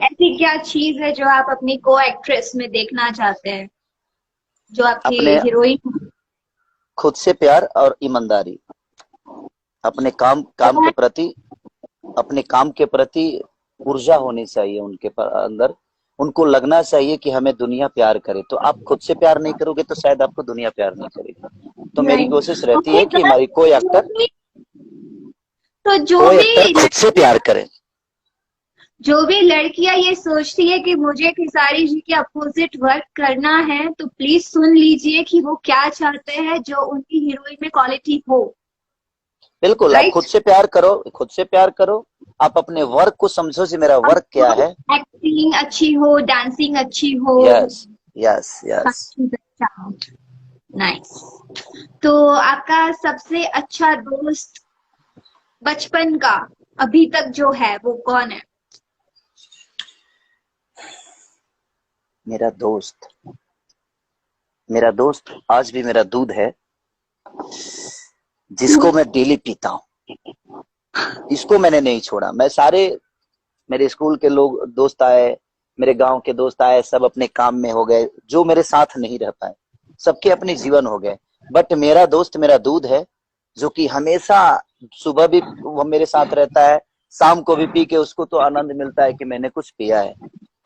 A: ऐसी क्या चीज है जो आप अपनी को एक्ट्रेस में देखना चाहते हैं, जो आपकी
B: अपने
A: हीरोइन?
B: खुद से प्यार और ईमानदारी, अपने काम के प्रति, अपने काम के प्रति ऊर्जा होनी चाहिए उनके अंदर। उनको लगना चाहिए कि हमें दुनिया प्यार करे। तो आप खुद से प्यार नहीं करोगे तो शायद आपको दुनिया प्यार नहीं करेगी। तो मेरी
A: राइट।
B: कोशिश रहती
A: ओके,
B: है कि हमारी कोई
A: जो
B: एक्टर,
A: भी तो जो
B: कोई एक्टर
A: भी
B: खुद से
A: लड़कियां
B: प्यार करे।
A: जो भी लड़कियां ये सोचती है कि मुझे खेसारी जी के अपोजिट वर्क करना है, तो प्लीज सुन लीजिए कि वो क्या चाहते हैं जो उनकी हीरोइन में क्वालिटी हो।
B: बिल्कुल, आप खुद
A: राइट।
B: से प्यार करो, खुद से प्यार करो। आप अपने वर्क को समझो कि मेरा वर्क क्या है।
A: एक्टिंग अच्छी हो, डांसिंग अच्छी हो,
B: यस, यस,
A: हर
B: यस।
A: चीज अच्छा हो। नाइस। तो आपका सबसे अच्छा दोस्त बचपन का अभी तक जो है वो कौन है?
B: मेरा दोस्त, मेरा दोस्त आज भी मेरा दूध है, जिसको मैं डेली पीता हूँ। इसको मैंने नहीं छोड़ा। मैं सारे, मेरे स्कूल के लोग दोस्त आए, मेरे गांव के दोस्त आए, सब अपने काम में हो गए, जो मेरे साथ नहीं रह पाए, सबके अपने जीवन हो गए। बट मेरा दोस्त मेरा दूध है, जो कि हमेशा सुबह भी वो मेरे साथ रहता है, शाम को भी पी के उसको तो आनंद मिलता है कि मैंने कुछ पिया है।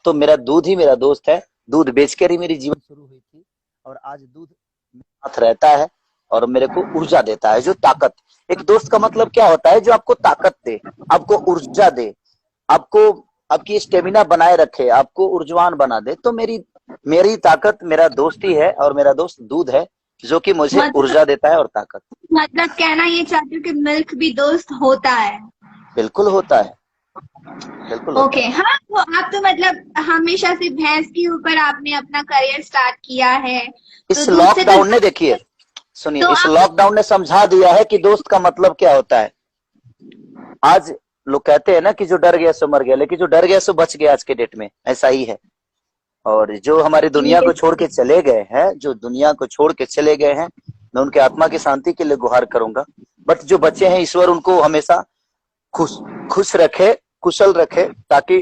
B: तो मेरा दूध ही मेरा दोस्त है। दूध बेचकर ही मेरी जीवन शुरू हुई थी, और आज दूध मेरे साथ रहता है और मेरे को ऊर्जा देता है, जो ताकत। एक दोस्त का मतलब क्या होता है? जो आपको ताकत दे, आपको ऊर्जा दे, आपको, आपकी स्टेमिना बनाए रखे, आपको ऊर्जवान बना दे। तो मेरी मेरी ताकत मेरा दोस्त ही है, और मेरा दोस्त दूध है, जो कि मुझे
A: मतलब
B: ऊर्जा देता है और ताकत।
A: मतलब कहना ये चाहती हूँ कि मिल्क भी दोस्त होता है।
B: बिल्कुल होता है, बिल्कुल होता
A: ओके,
B: है।
A: हाँ, तो आप तो मतलब हमेशा से भैंस के ऊपर आपने अपना करियर स्टार्ट किया है, तो
B: इस
A: दूध से तो
B: लॉकडाउन ने, देखिए सुनिए,
A: तो
B: इस
A: आप
B: लॉकडाउन ने समझा दिया है कि दोस्त का मतलब क्या होता है। आज लोग कहते हैं ना कि जो डर गया सो मर गया, लेकिन जो डर गया सो बच गया। आज के डेट में ऐसा ही है। और जो हमारी दुनिया को छोड़ के चले गए हैं, जो दुनिया को छोड़ के चले गए हैं, मैं उनके आत्मा की शांति के लिए गुहार करूंगा। बट जो बच्चे हैं, ईश्वर उनको हमेशा खुश खुश रखे, कुशल रखे, ताकि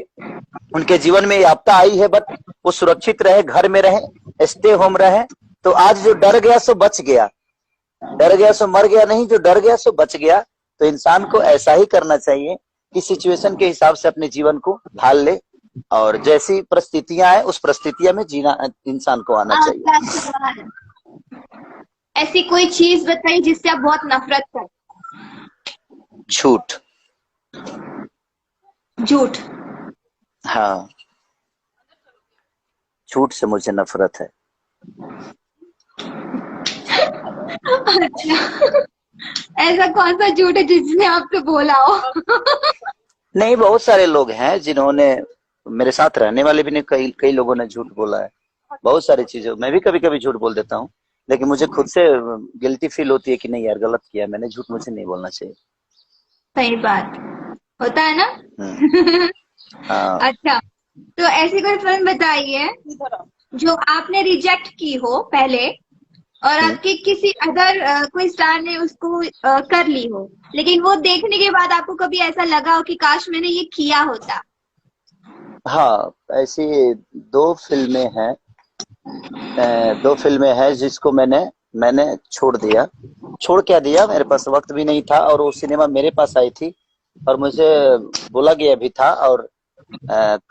B: उनके जीवन में ये आपदा आई है बट वो सुरक्षित रहे, घर में रहे, स्टे होम रहे। तो आज जो डर गया सो बच गया, डर गया सो मर गया नहीं, जो डर गया सो बच गया। तो इंसान को ऐसा ही करना चाहिए कि सिचुएशन के हिसाब से अपने जीवन को ढाल ले, और जैसी परिस्थितियां आए उस परिस्थितियों में जीना इंसान को आना चाहिए।
A: आपका सवाल, ऐसी कोई चीज बताइए जिससे आप बहुत नफरत करते
B: झूठ।
A: हैं। झूठ।
B: हाँ, झूठ से मुझे नफरत है।
A: अच्छा, ऐसा कौन सा झूठ है जिसने आपसे बोला हो?
B: नहीं, बहुत सारे लोग हैं जिन्होंने, मेरे साथ रहने वाले भी ने, कई कई लोगों ने झूठ बोला है। बहुत सारी चीजें मैं भी कभी कभी झूठ बोल देता हूँ, लेकिन मुझे खुद से गिल्टी फील होती है कि नहीं यार, गलत किया मैंने, झूठ मुझे नहीं बोलना चाहिए।
A: सही बात, होता है ना?
B: हम्म। हाँ।
A: अच्छा, तो ऐसी कोई फिल्म बताइए जो आपने रिजेक्ट की हो पहले, और
B: हम्म।
A: आपके किसी अदर कोई स्टार ने उसको कर ली हो, लेकिन वो देखने के बाद आपको कभी ऐसा लगा हो कि काश मैंने ये किया होता।
B: हाँ, ऐसी दो फिल्में हैं। दो फिल्में हैं जिसको मैंने मैंने छोड़ दिया। छोड़ क्या दिया, मेरे पास वक्त भी नहीं था, और वो सिनेमा मेरे पास आई थी और मुझे बोला गया भी था, और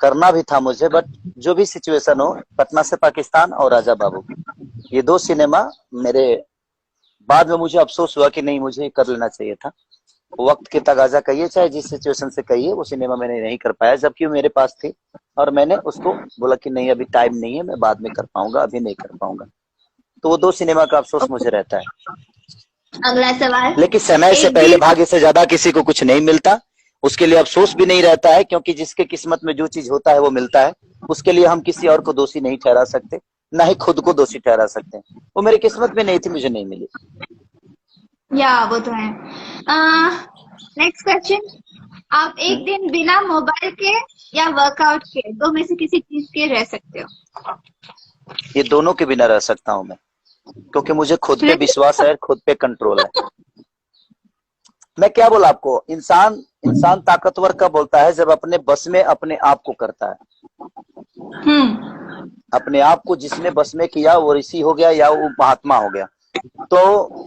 B: करना भी था मुझे, बट जो भी सिचुएशन हो, पटना से पाकिस्तान और राजा बाबू, ये दो सिनेमा मेरे, बाद में मुझे अफसोस हुआ कि नहीं, मुझे कर लेना चाहिए था। वक्त के तगाजा कहिए, चाहे जिस सिचुएशन से कहिए, वो सिनेमा मैंने नहीं कर पाया, जबकि वो मेरे पास थी, और मैंने उसको बोला कि नहीं, अभी टाइम नहीं है, मैं बाद में कर पाऊंगा, अभी नहीं कर पाऊंगा। तो वो दो सिनेमा का अफसोस मुझे रहता है।
A: अगला सवाल।
B: लेकिन समय से
A: एक
B: पहले
A: दिन।
B: भाग्य से ज्यादा किसी को कुछ नहीं मिलता, उसके लिए अफसोस भी नहीं रहता है, क्योंकि जिसके किस्मत में जो चीज होता है वो मिलता है। उसके लिए हम किसी और को दोषी नहीं ठहरा सकते, ना ही खुद को दोषी ठहरा सकते हैं। वो मेरी किस्मत में नहीं थी, मुझे नहीं मिली।
A: या वो तो है। Next question. आप एक
B: हम्म।
A: दिन बिना मोबाइल के या वर्कआउट के, दो में से किसी चीज के रह सकते हो?
B: ये दोनों के बिना रह सकता हूं मैं, क्योंकि मुझे खुद पे
A: फिर?
B: विश्वास है, खुद पे कंट्रोल है। मैं क्या बोला आपको, इंसान इंसान ताकतवर कब बोलता है, जब अपने बस में अपने आप को करता है।
A: हम्म।
B: अपने आप को जिसने बस में किया, वो ऋषि हो गया या वो महात्मा हो गया। तो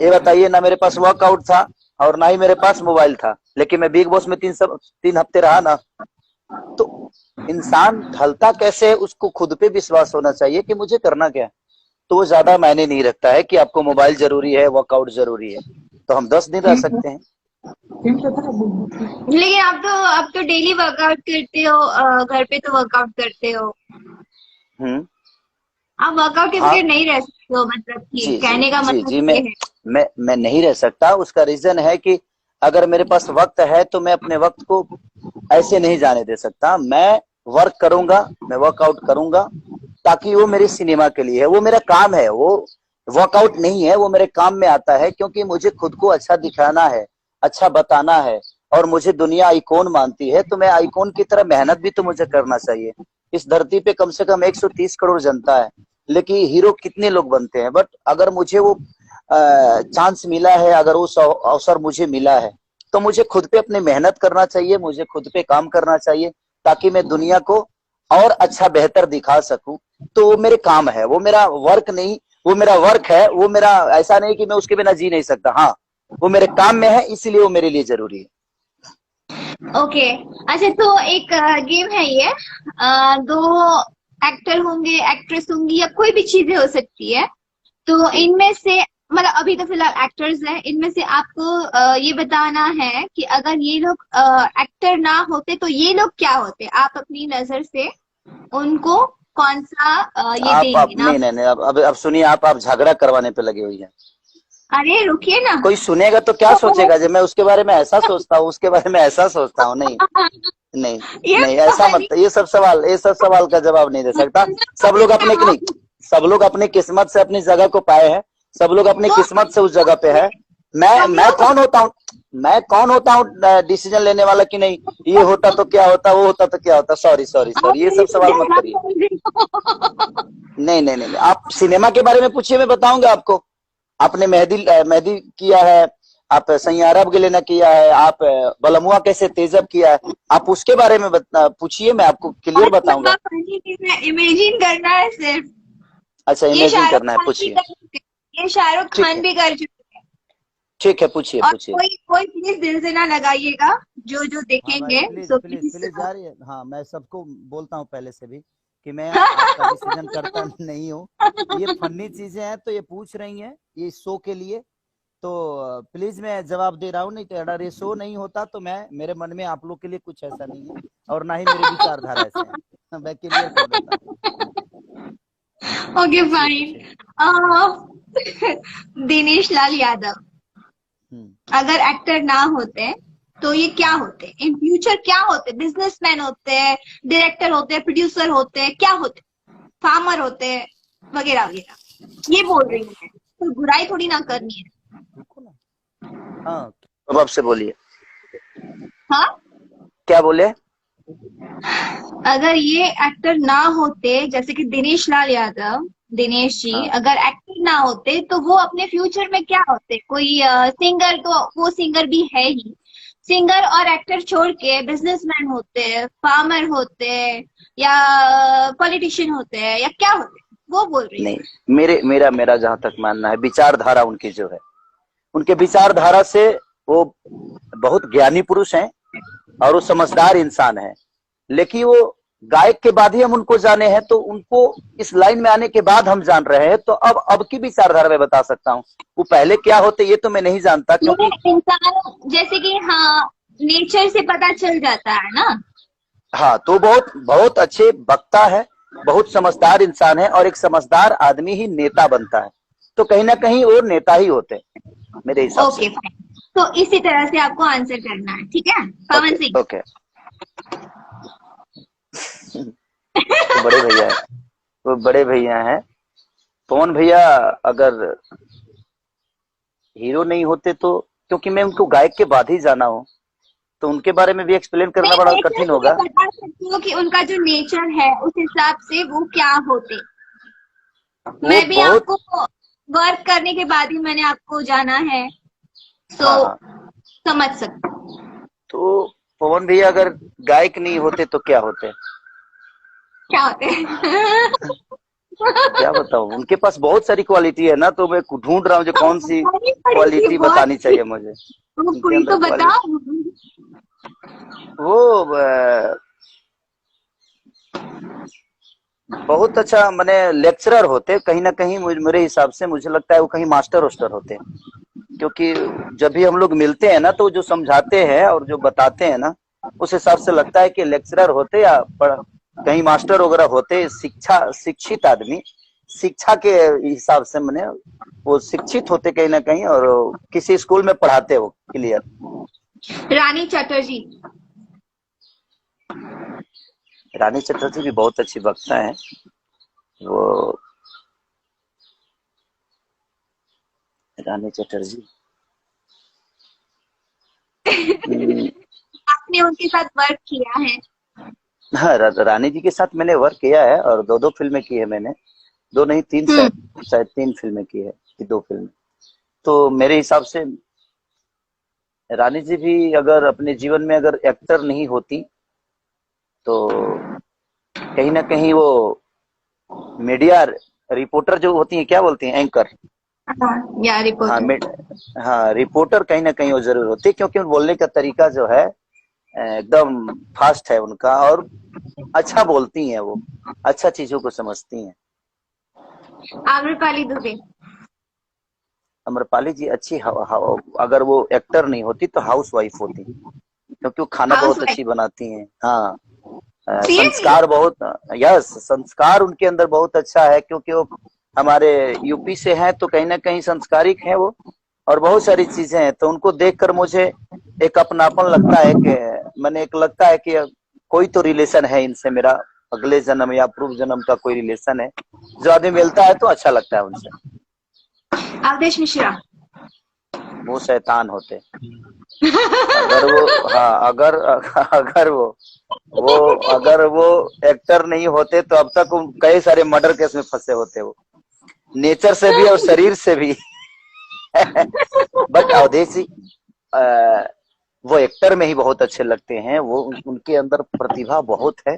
B: ये बताइए, ना मेरे पास वर्कआउट था और ना ही मेरे पास मोबाइल था, लेकिन मैं बिग बॉस में 3 हफ्ते रहा ना। तो इंसान ढलता कैसे है, उसको खुद पे विश्वास होना चाहिए कि मुझे करना क्या है। तो वो ज्यादा मायने नहीं रखता है कि आपको मोबाइल जरूरी है, वर्कआउट जरूरी है। तो हम 10 दिन रह सकते हैं।
A: लेकिन आप तो डेली वर्कआउट करते हो, घर पे तो वर्कआउट करते हो।
B: हम्म।
A: आप वर्कआउट के
B: हाँ।
A: बगैर नहीं रह सकते हो, मतलब कि
B: जी जी
A: कहने का
B: जी
A: मतलब
B: जी,
A: ये है।
B: मैं नहीं रह सकता। उसका रीजन है कि अगर मेरे पास वक्त है तो मैं अपने वक्त को ऐसे नहीं जाने दे सकता। मैं वर्क करूंगा, मैं वर्कआउट करूंगा, ताकि वो मेरे सिनेमा के लिए है, वो मेरा काम है। वो वर्कआउट नहीं है, वो मेरे काम में आता है, क्योंकि मुझे खुद को अच्छा दिखाना है, अच्छा बताना है, और मुझे दुनिया आइकॉन मानती है, तो मैं आइकॉन की तरह मेहनत भी तो मुझे करना चाहिए। इस धरती पे कम से कम 130 करोड़ जनता है, लेकिन हीरो कितने लोग बनते हैं। बट अगर मुझे वो चांस मिला है, अगर वो अवसर मुझे मिला है, तो मुझे खुद पे अपनी मेहनत करना चाहिए, मुझे खुद पे काम करना चाहिए, ताकि मैं दुनिया को और अच्छा बेहतर दिखा सकूं। तो वो मेरे काम है, वो मेरा वर्क नहीं, वो मेरा वर्क है। वो मेरा, ऐसा नहीं कि मैं उसके बिना जी नहीं सकता। हाँ, वो मेरे काम में है, इसीलिए वो मेरे लिए जरूरी है।
A: ओके। अच्छा, तो एक गेम है ये। दो एक्टर होंगे, एक्ट्रेस होंगी, या कोई भी चीजें हो सकती है। तो
B: ठीक।
A: इनमें से, मतलब अभी तो फिलहाल एक्टर्स हैं, इनमें से आपको ये बताना है कि अगर ये लोग एक्टर ना होते तो ये लोग क्या होते। आप अपनी नजर से उनको कौन सा ये
B: आप
A: देंगे ना?
B: नहीं नहीं नहीं, अब सुनिए, आप झगड़ा करवाने पे लगी हुई है।
A: अरे रुकिए ना।
B: कोई सुनेगा तो क्या सोचेगा, जब मैं उसके बारे में ऐसा सोचता हूँ, उसके बारे में ऐसा सोचता हूँ। नहीं नहीं
A: ये
B: नहीं, ऐसा मत,
A: फनी।
B: ये सब सवाल का जवाब नहीं दे सकता। सब लोग अपने नहीं, सब लोग अपनी किस्मत से अपनी जगह को पाए हैं। सब लोग अपनी
A: तो
B: किस्मत से उस जगह पे है। मैं
A: हम
B: कौन होता हूँ, मैं कौन होता हूँ डिसीजन लेने वाला कि नहीं, ये होता तो क्या होता, वो होता तो क्या होता। सॉरी सॉरी
A: आप
B: सॉरी, ये सब
A: मेरी
B: सवाल मत
A: जगह
B: करिए।
A: बोल रही हो।
B: नहीं नहीं नहीं, आप सिनेमा के बारे में पूछिए, मैं बताऊंगा आपको। आपने मेहंदी मेहंदी किया है, आप सैयारा गिले किया है, आप बलमुआ कैसे तेजब किया है, आप उसके बारे में पूछिए, मैं आपको क्लियर बताऊंगा।
A: मतलब फनी चीज है, इमेजिन करना है सिर्फ।
B: अच्छा,
A: ये
B: इमेजिन
A: शाहरुख
B: करना है,
A: खान भी
B: पूछिए।
A: कर चुके हैं, ये शाहरुख
B: ठीक
A: खान
B: है,
A: भी कर चुके हैं।
B: ठीक है, पूछिए
A: और
B: पूछिए।
A: कोई कोई प्लीज दिल से ना लगाइएगा, जो जो
B: हाँ भाई,
A: देखेंगे
B: please
A: so
B: please
A: please.
B: Please यार, हाँ, मैं सबको बोलता हूँ पहले से भी कि मैं आपका डिसीजन करता नहीं हूँ। ये फनी चीजें हैं तो ये पूछ रही हैं, ये शो के लिए। तो प्लीज मैं जवाब दे रहा हूँ, नहीं तो अगर ये शो नहीं होता तो मैं, मेरे मन में आप लोग के लिए कुछ ऐसा नहीं है, और ना ही मेरे विचारधारा ऐसे हैं। मैं क्लियर कर देता हूँ।
A: ओके
B: पूछिए
A: फाइन।
B: पूछिए।
A: दिनेश लाल यादव
B: हम्म।
A: अगर एक्टर ना होते तो ये क्या होते? इन फ्यूचर क्या होते? बिजनेसमैन होते, डायरेक्टर होते, प्रोड्यूसर होते, क्या होते? फार्मर होते, वगैरह वगैरह। ये बोल रही हूँ मैं, तो बुराई थोड़ी ना करनी है।
B: हाँ, अब आपसे बोलिए,
A: हाँ,
B: क्या बोले?
A: अगर ये एक्टर ना होते, जैसे कि दिनेश लाल यादव, दिनेश जी
B: हाँ
A: अगर एक्टर ना होते तो वो अपने फ्यूचर में क्या होते? कोई सिंगर, तो वो सिंगर भी है ही। सिंगर और एक्टर छोड़ के बिजनेसमैन होते, फार्मर होते, या पॉलिटिशियन होते, या क्या होते? वो बोल रही हूँ
B: नहीं,
A: मैं।
B: मेरे मेरा मेरा जहां तक मानना है, विचारधारा उनकी जो है, उनके विचारधारा से वो बहुत ज्ञानी पुरुष हैं और वो समझदार इंसान है। लेकिन वो गायक के बाद ही हम उनको जाने हैं, तो उनको इस लाइन में आने के बाद हम जान रहे हैं। तो अब की विचारधारा मैं बता सकता हूँ, वो पहले क्या होते ये तो मैं नहीं जानता,
A: ये
B: क्योंकि
A: इंसान जैसे कि, हाँ, नेचर से पता चल जाता है ना।
B: हाँ, तो बहुत बहुत अच्छे वक्ता है, बहुत समझदार इंसान है, और एक समझदार आदमी ही नेता बनता है। तो कहीं ना कहीं वो नेता ही होते हैं मेरे हिसाब से।
A: Okay fine. तो इसी तरह से आपको आंसर करना है, ठीक है
B: ओके
A: पवन सिंह?
B: ओके। वो बड़े भैया है, वो बड़े भैया हैं। पवन भैया अगर हीरो नहीं होते तो, क्योंकि मैं उनको गायक के बाद ही जाना हूँ, तो उनके बारे में भी एक्सप्लेन करना
A: नहीं,
B: बड़ा
A: नेचर
B: कठिन
A: से मैं
B: होगा।
A: बता सकती हूँ कि उनका जो नेचर है उस हिसाब से वो क्या होते।
B: वो
A: मैं भी
B: बहुत,
A: आपको वर्क करने के बाद ही मैंने आपको जाना है, तो
B: हाँ हाँ,
A: समझ सकते हो।
B: तो पवन भैया अगर गायक नहीं होते तो क्या होते?
A: क्या होते हैं?
B: क्या बताऊं, उनके पास बहुत सारी क्वालिटी है ना, तो मैं ढूंढ रहा हूँ जो कौन सी
A: बतानी पड़ेगी
B: क्वालिटी
A: बहुत
B: बतानी
A: सी।
B: चाहिए मुझे
A: तो
B: उनके
A: कोई
B: अंदर
A: तो
B: क्वालिटी।
A: बताओ।
B: वो बहुत अच्छा माने लेक्चरर होते कहीं ना कहीं, मेरे हिसाब से मुझे लगता है वो कहीं मास्टर वोस्टर होते, क्योंकि जब भी हम लोग मिलते हैं ना, तो जो समझाते हैं और जो बताते हैं ना, उस हिसाब से लगता है कि लेक्चरर होते या कहीं मास्टर वगैरह होते, शिक्षित आदमी, शिक्षा के हिसाब से मैंने वो शिक्षित होते कहीं ना कहीं, और किसी स्कूल में पढ़ाते हो क्लियर।
A: रानी चटर्जी।
B: रानी चटर्जी भी बहुत अच्छी वक्ता है वो, रानी चटर्जी। हम्म,
A: आपने उनके साथ वर्क किया है?
B: हाँ, रानी जी के साथ मैंने वर्क किया है, और दो दो फिल्में की है मैंने, दो नहीं तीन,
A: हम्म।
B: शायद शायद तीन फिल्में की है कि दो फिल्में। तो मेरे हिसाब से रानी जी भी अगर अपने जीवन में अगर एक्टर नहीं होती, तो कहीं ना कहीं वो मीडिया रिपोर्टर जो होती है, क्या बोलती हैं, एंकर।
A: हाँ, या
B: हाँ
A: रिपोर्टर।
B: हाँ, रिपोर्टर कहीं ना कहीं वो जरूर होती, क्योंकि उन बोलने का तरीका जो है एकदम फास्ट है उनका, और अच्छा बोलती हैं वो, अच्छा चीजों को समझती हैं।
A: आम्रपाली दुबे।
B: अमरपाली जी अच्छी अगर वो एक्टर नहीं होती तो हाउस वाइफ होती, क्योंकि वो खाना
A: हाउस
B: बहुत
A: वाइफ।
B: अच्छी बनाती हैं। हाँ,
A: सीरियसली?
B: संस्कार बहुत, यस, संस्कार उनके अंदर बहुत अच्छा है, क्योंकि वो हमारे यूपी से हैं, तो कहीं ना कहीं संस्कारिक हैं वो, और बहुत सारी चीजें हैं। तो उनको देखकर मुझे एक अपनापन लगता है कि मैंने एक लगता है कि कोई तो रिलेशन है इनसे मेरा, अगले जन्म या पूर्व जन्म का कोई रिलेशन है। जो आदमी मिलता है तो अच्छा लगता है उनसे।
A: अवधेश मिश्रा।
B: वो शैतान होते अगर वो, हाँ, अगर वो अगर वो एक्टर नहीं होते तो अब तक वो कई सारे मर्डर केस में फंसे होते वो, नेचर से भी और शरीर से भी। बट अवधेश जी वो एक्टर में ही बहुत अच्छे लगते हैं, वो उनके अंदर प्रतिभा बहुत है,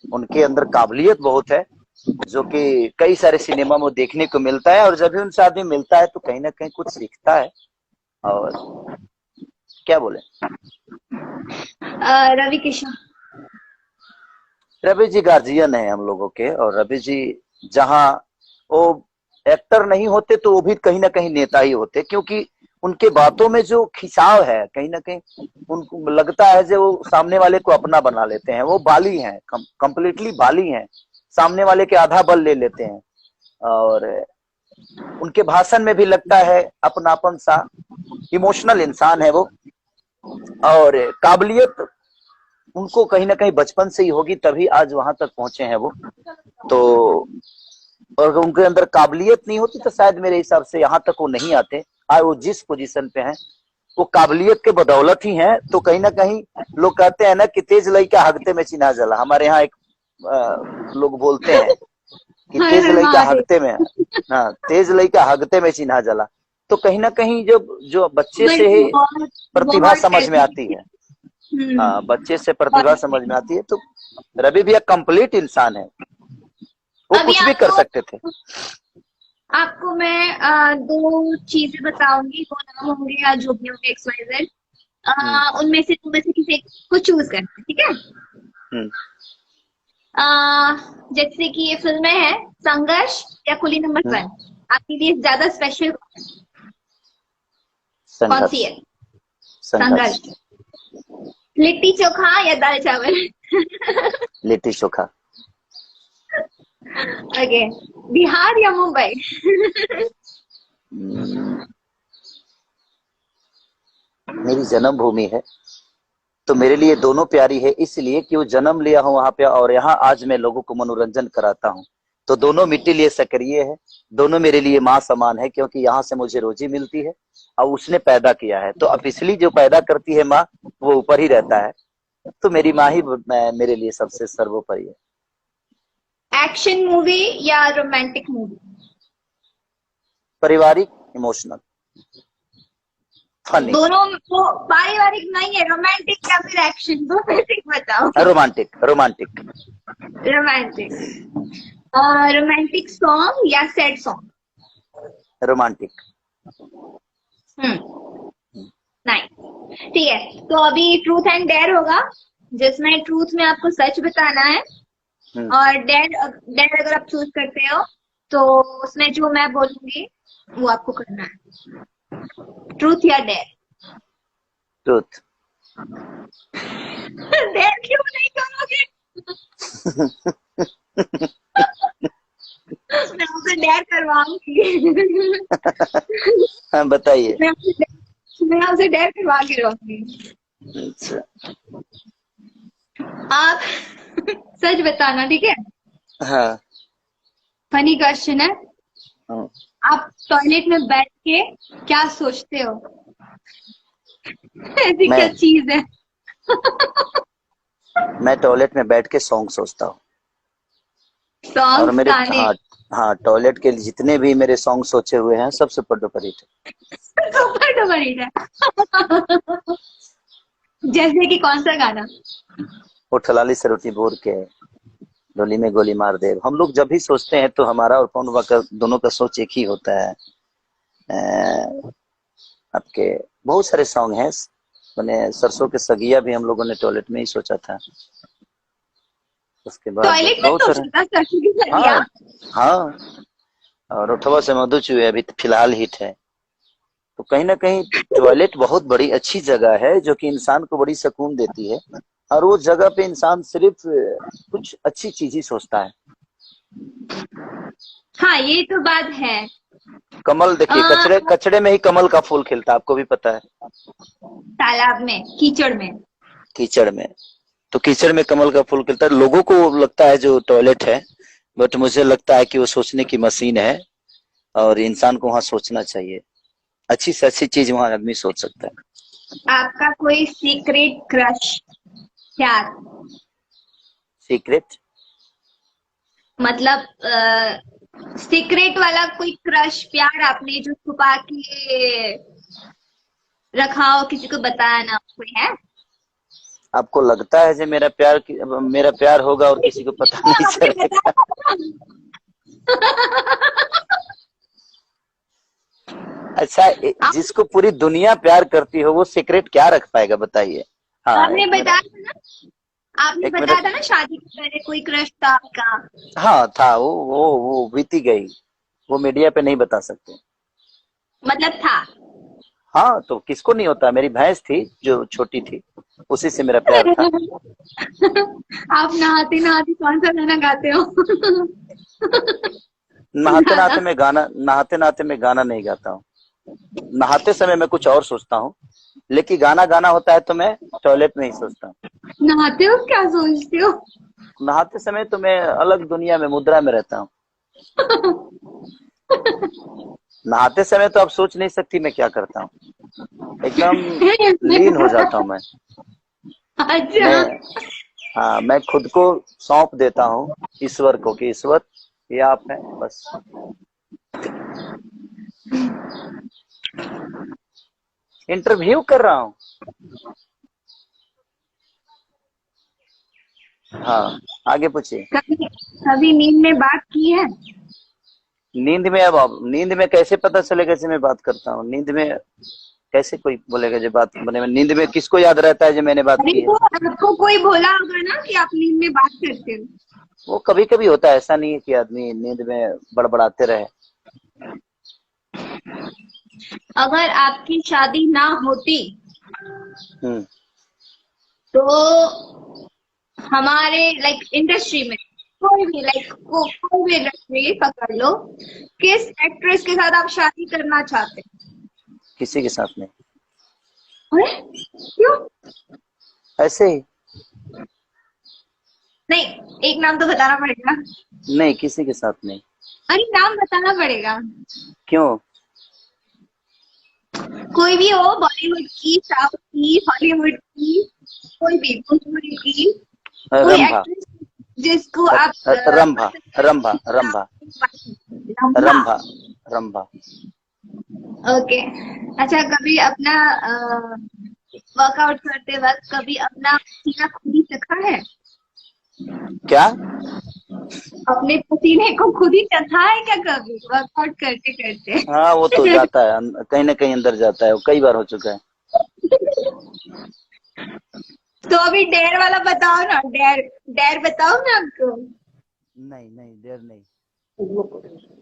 B: उनके अंदर काबिलियत बहुत है, जो कि कई सारे सिनेमा में देखने को मिलता है, और जब भी उनसे आदमी मिलता है तो कहीं ना कहीं कुछ सीखता है। और क्या बोले,
A: रवि किशन।
B: रवि जी गार्जियन है हम लोगों के, और रवि जी जहाँ वो एक्टर नहीं होते तो वो भी कहीं ना कहीं नेता ही होते, क्योंकि उनके बातों में जो खिंचाव है, कहीं ना कहीं उनको लगता है जो वो सामने वाले को अपना बना लेते हैं, वो बाली हैं, कंप्लीटली बाली हैं, सामने वाले के आधा बल ले लेते हैं। और उनके भाषण में भी लगता है अपनापन सा, इमोशनल इंसान है वो। और काबिलियत उनको कहीं ना कहीं बचपन से ही होगी, तभी आज वहां तक पहुंचे हैं वो। तो अगर उनके अंदर काबिलियत नहीं होती तो शायद मेरे हिसाब से यहाँ तक वो नहीं आते। आज वो जिस पोजीशन पे हैं वो काबिलियत के बदौलत ही है। तो कहीं ना कहीं लोग कहते हैं ना कि तेज लइका हगते में चिन्हा जला। हमारे यहाँ एक लोग बोलते हैं कि
A: हर
B: तेज
A: हर
B: लइका
A: महादेव।
B: हगते में, हाँ, तेज लइका हगते में चिन्हा जला। तो कहीं ना कहीं जब जो बच्चे से ही
A: बहुत
B: प्रतिभा
A: बहुत
B: समझ में आती
A: टैलेंटेड।
B: है, हाँ, बच्चे से प्रतिभा समझ में आती है। तो रवि भैया कंप्लीट इंसान है, वो
A: अभी
B: कुछ भी कर सकते थे।
A: आपको मैं दो चीजें बताऊंगी, दो नाम होंगे या जो भी होंगे XYZ। उनमें से तुम में से किसी एक को चूज करना है, ठीक है?
B: हम्म,
A: जैसे कि ये फिल्में हैं, संघर्ष या कुली नंबर 12, आपके लिए ज्यादा स्पेशल कौन सी
B: संघर्ष।
A: है?
B: संघर्ष।
A: संघर्ष। लिट्टी चोखा या दाल चावल?
B: लिट्टी चोखा।
A: ओके। बिहार या मुंबई?
B: हम्म, मेरी जन्मभूमि है तो मेरे लिए दोनों प्यारी है, इसलिए कि वो जन्म लिया हूँ वहां पे और यहाँ आज मैं लोगों को मनोरंजन कराता हूँ। तो दोनों मिट्टी लिए सक्रिय है, दोनों मेरे लिए माँ समान है, क्योंकि यहाँ से मुझे रोजी मिलती है और उसने पैदा किया है। तो अब इसलिए जो पैदा करती है माँ, वो ऊपर ही रहता है। तो मेरी माँ ही मेरे लिए सबसे सर्वोपरि है।
A: एक्शन मूवी या रोमांटिक मूवी?
B: पारिवारिक, इमोशनल, फनी।
A: दोनों वो पारिवारिक नहीं है, रोमांटिक या फिर एक्शन, दो में से एक बताओ।
B: Romantic. Romantic.
A: Romantic. Romantic song या सैड सॉन्ग?
B: रोमांटिक।
A: नाइस। ठीक है, तो अभी ट्रूथ एंड डेयर होगा, जिसमें ट्रूथ में आपको सच बताना है और डेयर डेयर अगर आप चूज करते हो तो उसमें जो मैं बोलूंगी वो आपको करना है। ट्रूथ या डेयर?
B: ट्रूथ।
A: डेयर क्यों नहीं करोगे? मैं आपसे डेयर करवाऊंगी।
B: हाँ, बताइए।
A: मैं आपसे डेयर करवा के रहूंगी।
B: अच्छा,
A: आप सच बताना, ठीक है?
B: हाँ,
A: फनी क्वेश्चन है।
B: हाँ।
A: आप टॉयलेट में बैठ के क्या सोचते हो? ऐसी क्या
B: मैं
A: चीज है?
B: मैं टॉयलेट में बैठ के सॉन्ग सोचता हूँ। और
A: सॉन्ग्स,
B: मेरे,
A: गाने?
B: हाँ, हाँ, टॉयलेट के जितने भी मेरे सॉन्ग सोचे हुए हैं सब सुपर डुपर हिट है।
A: सुपर डुपर हिट है। जैसे कि कौन सा गाना?
B: उठलाली से रोटी बोर के, डोली में गोली मार दे। हम लोग जब भी सोचते हैं तो हमारा और पवनवा का दोनों का सोच एक ही होता है। आपके बहुत सारे सॉन्ग हैं, मैंने सरसों के सगिया भी हम लोगों ने टॉयलेट में ही सोचा था। उसके बाद
A: टॉयलेट में
B: बहुत सारे,
A: सोचा था सरसों की सब्जियां?
B: हाँ, हाँ, और उठवा से मधु चुए अभी फिलहाल हिट है। तो कहीं ना कहीं टॉयलेट बहुत बड़ी अच्छी जगह है जो कि इंसान को बड़ी सुकून देती है, और वो जगह पे इंसान सिर्फ कुछ अच्छी चीज ही सोचता है।
A: हाँ, ये तो बात है।
B: कमल देखिए, कचड़े कचड़े में ही कमल का फूल खिलता है, आपको भी पता है।
A: तालाब में, कीचड़ में।
B: कीचड़ में, तो कीचड़ में कमल का फूल खिलता है। लोगों को लगता है जो टॉयलेट है, बट मुझे लगता है कि वो सोचने की मशीन है और इंसान को वहां सोचना चाहिए। अच्छी से अच्छी चीज वहां आदमी सोच सकता है।
A: आपका कोई सीक्रेट क्रश, प्यार?
B: सीक्रेट
A: मतलब सीक्रेट वाला कोई क्रश, प्यार आपने जो छुपा के रखा हो, किसी को बताया ना, कोई है?
B: आपको लगता है जो मेरा प्यार होगा और किसी को पता नहीं
A: आपने
B: चलेगा? अच्छा, जिसको पूरी दुनिया प्यार करती हो वो सीक्रेट क्या रख पाएगा, बताइए। हाँ,
A: आपने बताया था ना, आपने बताया था ना शादी के पहले कोई क्रश था आपका?
B: हाँ था, वो बीती गई, वो मीडिया पे नहीं बता सकते।
A: मतलब था?
B: हाँ, तो किसको नहीं होता। मेरी भैंस थी जो छोटी थी, उसी से मेरा प्यार था।
A: आप नहाते नहाते कौन सा गाना गाते हो?
B: नहाते
A: गाना।
B: नहाते मैं गाना नहीं गाता हूँ। नहाते समय मैं कुछ और सोचता हूँ, लेकिन गाना गाना होता है तो मैं टॉयलेट में ही सोचता हूँ।
A: नहाते हो क्या सोचते हो?
B: नहाते समय तो मैं अलग दुनिया में, मुद्रा में रहता हूँ। नहाते समय तो आप सोच नहीं सकती मैं क्या करता हूँ, एकदम लीन हो जाता हूँ मैं।
A: अच्छा।
B: मैं हाँ, मैं खुद को सौंप देता हूँ ईश्वर को, कि ईश्वर ये आप हैं बस। इंटरव्यू कर रहा हूँ। हाँ, आगे पूछिए।
A: कभी कभी नींद में बात की है?
B: नींद में, अब नींद में कैसे पता चलेगा जैसे मैं बात करता हूँ? नींद में कैसे कोई बोलेगा जो बात बने में? नींद में किसको याद रहता है जो मैंने बात
A: अरे
B: की है?
A: तो आपको कोई बोला होगा ना कि आप नींद में बात करते हो।
B: वो कभी कभी होता है, ऐसा नहीं है कि आदमी नींद में बड़बड़ाते रहे।
A: अगर आपकी शादी ना होती
B: हम्म।
A: तो हमारे लाइक इंडस्ट्री में कोई भी कोई भी इंडस्ट्री पकड़ लो, किस एक्ट्रेस के साथ आप शादी करना चाहते
B: किसी के साथ नहीं,
A: हो? अरे क्यों?
B: ऐसे ही।
A: नहीं, एक नाम तो बताना पड़ेगा।
B: नहीं, किसी के साथ नहीं।
A: अरे नाम बताना पड़ेगा।
B: क्यों?
A: कोई भी हो, बॉलीवुड की, साउथ की, हॉलीवुड की, कोई भी भोजपुरी की, कोई
B: रंभा।
A: एक्ट्रेस जिसको आप
B: रंभा।
A: पसंद करते
B: रंभा।
A: हो,
B: रंभा।
A: लम्हा।
B: रंभा। रंभा।
A: ओके। अच्छा, कभी अपना वर्कआउट करते वक्त कभी अपना पसीना खुद ही चखा है?
B: क्या?
A: अपने पसीने को खुद ही चखा है क्या कभी वर्कआउट करते करते?
B: हाँ, वो तो जाता है, कहीं ना कहीं अंदर जाता है, वो कई बार हो चुका है।
A: तो अभी डेयर वाला बताओ ना, डेयर डेयर बताओ ना आपको।
B: नहीं नहीं, देर नहीं।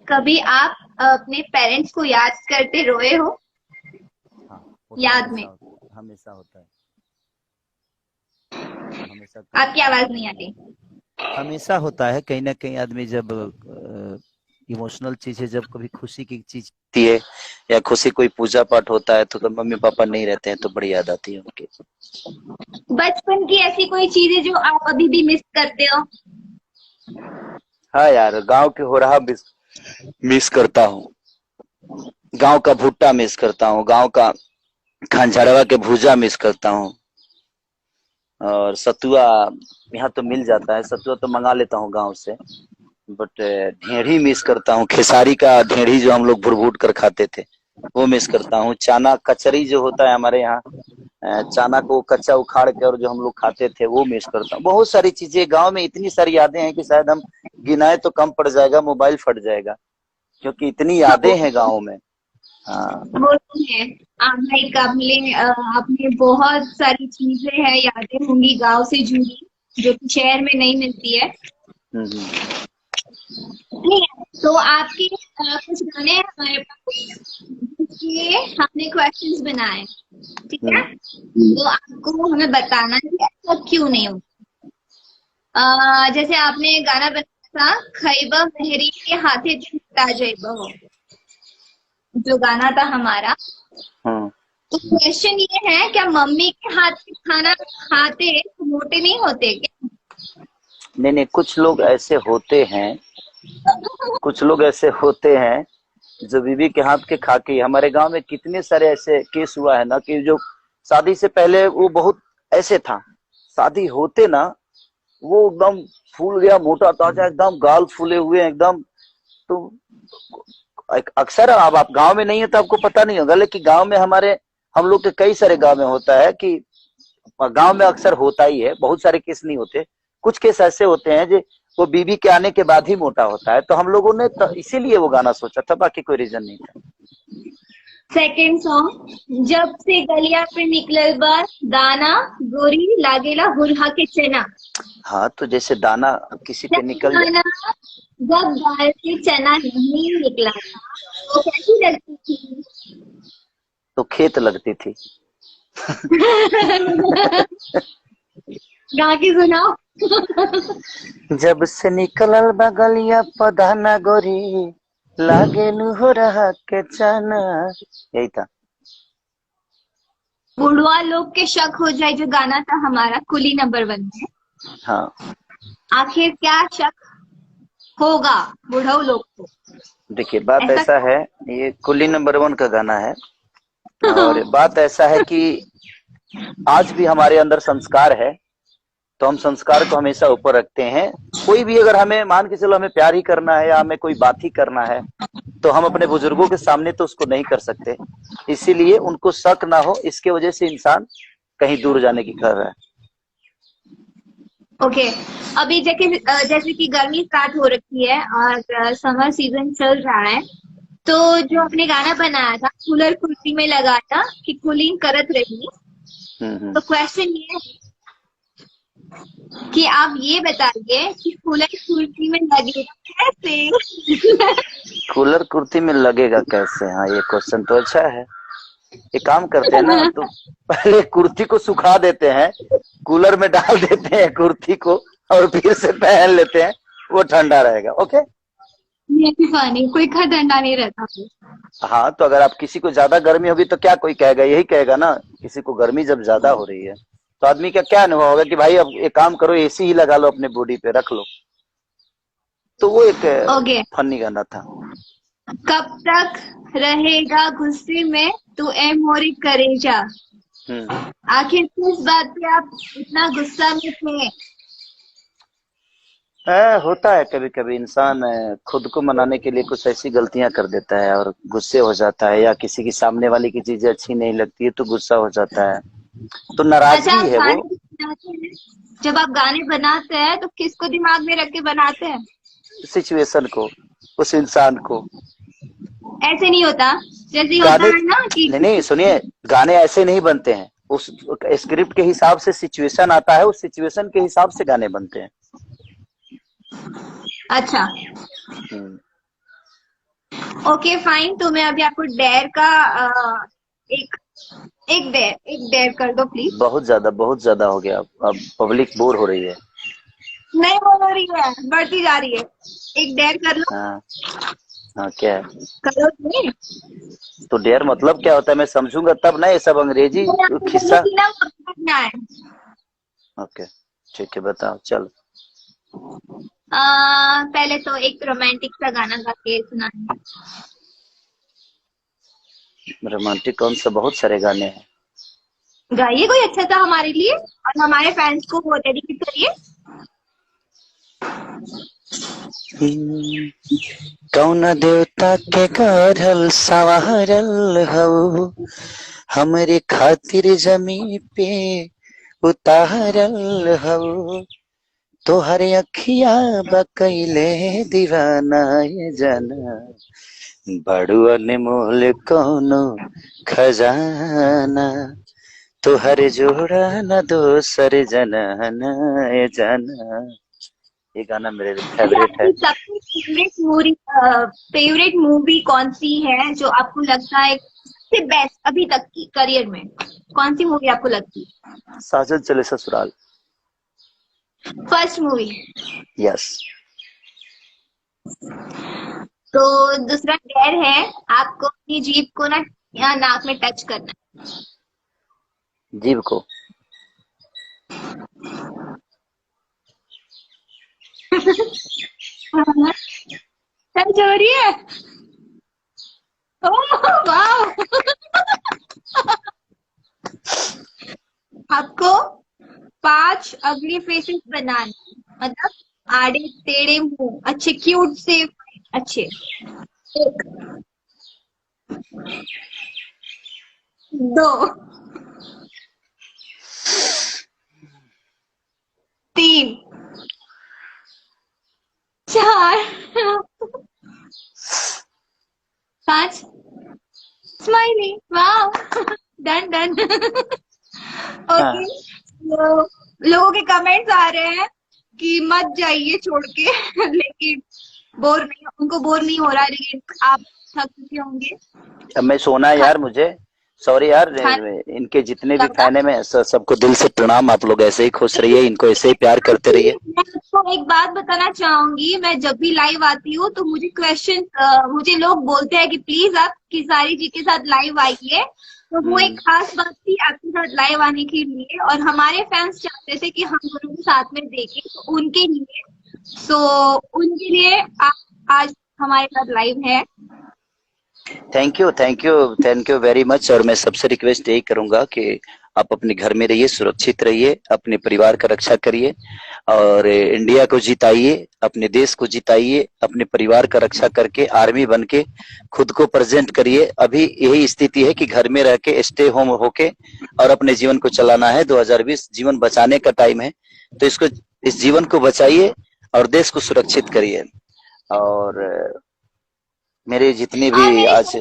A: कभी आप अपने पेरेंट्स को याद करते रोए हो?
B: हाँ, वो तो
A: याद में?
B: हमेशा होता है। हमेशा
A: आपकी आवाज नहीं आती।
B: हमेशा होता है, कहीं ना कहीं आदमी जब इमोशनल चीजें, जब कभी खुशी की चीज होती है या खुशी कोई पूजा पाठ होता है तो मम्मी पापा नहीं रहते हैं तो बड़ी याद आती है उनकी।
A: बचपन की ऐसी कोई चीजें जो आप अभी भी मिस करते हो?
B: हाँ यार, गांव के हो रहा मिस करता हूँ। गांव का भुट्टा मिस करता हूँ, गांव का खंजरवा के भूजा मिस करता हूँ। और सतुआ यहाँ तो मिल जाता है, सतुआ तो मंगा लेता हूँ गांव से। बट ढेढ़ी मिस करता हूँ, खेसारी का ढेढ़ी जो हम लोग भुट कर खाते थे वो मिस करता हूँ। चाना कचरी जो होता है हमारे यहाँ, चाना को कच्चा उखाड़ के और जो हम लोग खाते थे वो मिस करता हूँ। बहुत सारी चीजें गांव में, इतनी सारी यादें हैं कि शायद हम गिनाए तो कम पड़ जाएगा, मोबाइल फट जाएगा, क्योंकि इतनी
A: हाँ,
B: यादें हैं गाँव में। हाँ।
A: वो तो है। भाई काबले आपने बहुत सारी चीजें हैं, यादें होंगी गांव से जुड़ी जो कि शहर में नहीं मिलती है।
B: हम्म।
A: नहीं है। तो आपके कुछ गाने हैं हमारे पास जिसके हमने क्वेश्चंस बनाए, ठीक है? तो आपको हमें बताना है कि ऐसा क्यों नहीं हो। जैसे आपने गाना बनाया था, खैबा मेहरी के हाथे छूटा जैबा हो, जो गाना था हमारा।
B: हम्म।
A: तो क्वेश्चन ये है, क्या मम्मी के हाथ से खाना खाते तो मोटे नहीं होते क्या?
B: नहीं नहीं, कुछ लोग ऐसे होते हैं जो बीवी के हाथ के खा के। हमारे गांव में कितने सारे ऐसे केस हुआ है ना, कि जो शादी से पहले वो बहुत ऐसे था, शादी होते ना वो एकदम फूल गया, मोटा ताजा, एकदम गाल फूले हुए एकदम। तो अक्सर, अब आप गांव में नहीं है तो आपको पता नहीं होगा, लेकिन गांव में हमारे, हम लोग के कई सारे गांव में होता है कि गांव में अक्सर होता ही है। बहुत सारे केस नहीं होते, कुछ केस ऐसे होते हैं जो वो बीबी के आने के बाद ही मोटा होता है। तो हम लोगों ने इसीलिए वो गाना सोचा था, बाकी कोई रीजन नहीं था।
A: सेकेंड सॉन्ग, जब से गलिया पे निकलल बा दाना, गोरी लागेला हुरहा के चना।
B: हाँ, तो जैसे दाना किसी पे
A: जब
B: निकल जाए
A: दाना, जब दाल से चना नहीं निकला था तो कैसी लगती थी?
B: तो खेत लगती थी।
A: गा के सुनाओ।
B: जब से निकलल बगलिया पदाना गोरी, लागे नु हो रहा के जाना, यही था।
A: बुढ़वा लोग के शक हो जाए जो गाना था हमारा कुली नंबर 1 में,
B: हाँ
A: आखिर क्या शक होगा बुढ़ऊ लोग को?
B: देखिए बात
A: ऐसा
B: ऐसा है, ये कुली नंबर 1 का गाना है, और बात ऐसा है कि आज भी हमारे अंदर संस्कार है, तो हम संस्कार को हमेशा ऊपर रखते हैं। कोई भी अगर हमें मान के चलो हमें प्यार ही करना है या हमें कोई बात ही करना है, तो हम अपने बुजुर्गों के सामने तो उसको नहीं कर सकते, इसीलिए उनको शक ना हो, इसके वजह से इंसान कहीं दूर जाने की कर रहा है।
A: ओके अभी जैसे कि गर्मी स्टार्ट हो रखी है और समर सीजन चल रहा है, तो जो आपने गाना बनाया था कूलर कुर्सी में लगा था कि कूलिंग करत रही, तो क्वेश्चन ये है कि आप ये बताइए कि कूलर कुर्सी में लगेगा कैसे?
B: कूलर कुर्ती में लगेगा कैसे, हाँ ये क्वेश्चन तो अच्छा है। एक काम करते हैं ना, तो पहले कुर्ती को सुखा देते हैं, कूलर में डाल देते हैं कुर्ती को, और फिर से पहन लेते हैं, वो ठंडा रहेगा। ओके
A: ये भी पानी कोई का डंडा नहीं रहता।
B: हाँ, तो अगर आप किसी को ज्यादा गर्मी होगी तो क्या कोई कहेगा, यही कहेगा ना, किसी को गर्मी जब ज्यादा हो रही है तो आदमी का क्या अनुभव होगा कि भाई अब एक काम करो, एसी ही लगा लो अपने बॉडी पे रख लो। तो वो एक
A: ओके
B: फनी गाना था।
A: कब तक रहेगा गुस्से में तू ए मोरी करेजा? आखिर किस बात पे आप इतना गुस्सा में थे?
B: होता है कभी कभी इंसान खुद को मनाने के लिए कुछ ऐसी गलतियां कर देता है और गुस्से हो जाता है, या किसी की सामने वाले की चीजें अच्छी नहीं लगती है तो गुस्सा हो जाता है, तो
A: अच्छा
B: नाराजगी है वो।
A: जब आप गाने बनाते हैं तो किसको दिमाग में रख के बनाते हैं?
B: सिचुएशन को, उस इंसान को।
A: ऐसे नहीं होता जैसे होता
B: गाने
A: है ना कि
B: नहीं सुनिए, गाने ऐसे नहीं बनते हैं, उस स्क्रिप्ट के हिसाब से सिचुएशन आता है, उस सिचुएशन के हिसाब से गाने बनते हैं।
A: अच्छा
B: हम्म,
A: ओके फाइन, तो मैं अभी आपको डेयर का एक एक डेयर कर दो प्लीज।
B: बहुत ज्यादा हो गया, अब पब्लिक बोर हो रही है।
A: नहीं बोल हो रही है, बढ़ती जा रही है। एक डेयर कर लो।
B: हाँ हाँ, क्या है?
A: करो नहीं
B: तो डेयर मतलब क्या होता है, मैं समझूंगा तब ना, ये सब अंग्रेजी खिस्सा।
A: है।
B: ओके ठीक है, बताओ चलो।
A: पहले तो एक रोमांटिक सा गाना गा के सुनाना।
B: रोमांटिक कौन सा, बहुत सारे गाने हैं।
A: गाइए कोई अच्छा सा हमारे लिए और हमारे फैंस को वो डेडिकेट करिए।
B: कौन देवता के गढ़ल सवारल हो, हमरे खातिर जमी पे उतारल हो, तोहर अखिया बकैले दीवाना ये जाना, बड़ू अनमोल कौनो खजाना, तोहर जोड़ा न दोसर जनाना ये जाना। ये गाना मेरे फेवरेट है।
A: सबसे फेवरेट मूवी कौन सी है जो आपको लगता है सबसे बेस्ट अभी तक की करियर में? कौन सी मूवी आपको लगती है?
B: साजन चले ससुराल।
A: First movie.
B: यस।
A: तो दूसरा डेयर है आपको अपनी जीभ को ना यहाँ नाक में टच करना।
B: जीभ को?
A: टच हो रही है? वाह आपको 5 अगली फेसेस बनाने, मतलब आड़े टेढ़े मुंह, अच्छे क्यूट से अच्छे। 1 2 3 4 5 स्माइली। वाह डन डन। ओके लोगों के कमेंट्स आ रहे हैं कि मत जाइए छोड़ के लेकिन उनको बोर नहीं हो रहा है, लेकिन आप थक चुके होंगे।
B: अब मैं सोना है यार मुझे, सॉरी यार,
C: हाँ,
B: इनके जितने भी
C: लगा।
B: फैन है मैं सबको दिल से प्रणाम। आप लोग ऐसे ही खुश रहिए, इनको ऐसे ही प्यार करते रहिए।
C: मैं आपको एक बात बताना चाहूंगी, मैं जब भी लाइव आती हूँ तो मुझे मुझे लोग बोलते हैं कि प्लीज आप किसारी जी के साथ लाइव आइए। तो वो एक खास बात थी आपके साथ लाइव आने के लिए, और हमारे फैंस चाहते थे कि हम दोनों को साथ में देखें, तो उनके लिए उनके लिए आप आज हमारे साथ लाइव है।
B: Thank you, thank you, thank you very much. और मैं सबसे रिक्वेस्ट यही करूंगा कि आप अपने घर में रहिए, सुरक्षित रहिए, अपने परिवार का रक्षा करिए और इंडिया को जिताइए, अपने देश को जिताइए, अपने परिवार का रक्षा करके आर्मी बन के खुद को प्रेजेंट करिए। अभी यही स्थिति है कि घर में रह के स्टे होम होके और अपने जीवन को चलाना है। 2020 जीवन बचाने का टाइम है, तो इस जीवन को बचाइए और देश को सुरक्षित करिए। और मेरे जितने
C: और
B: भी
C: मेरे
B: आज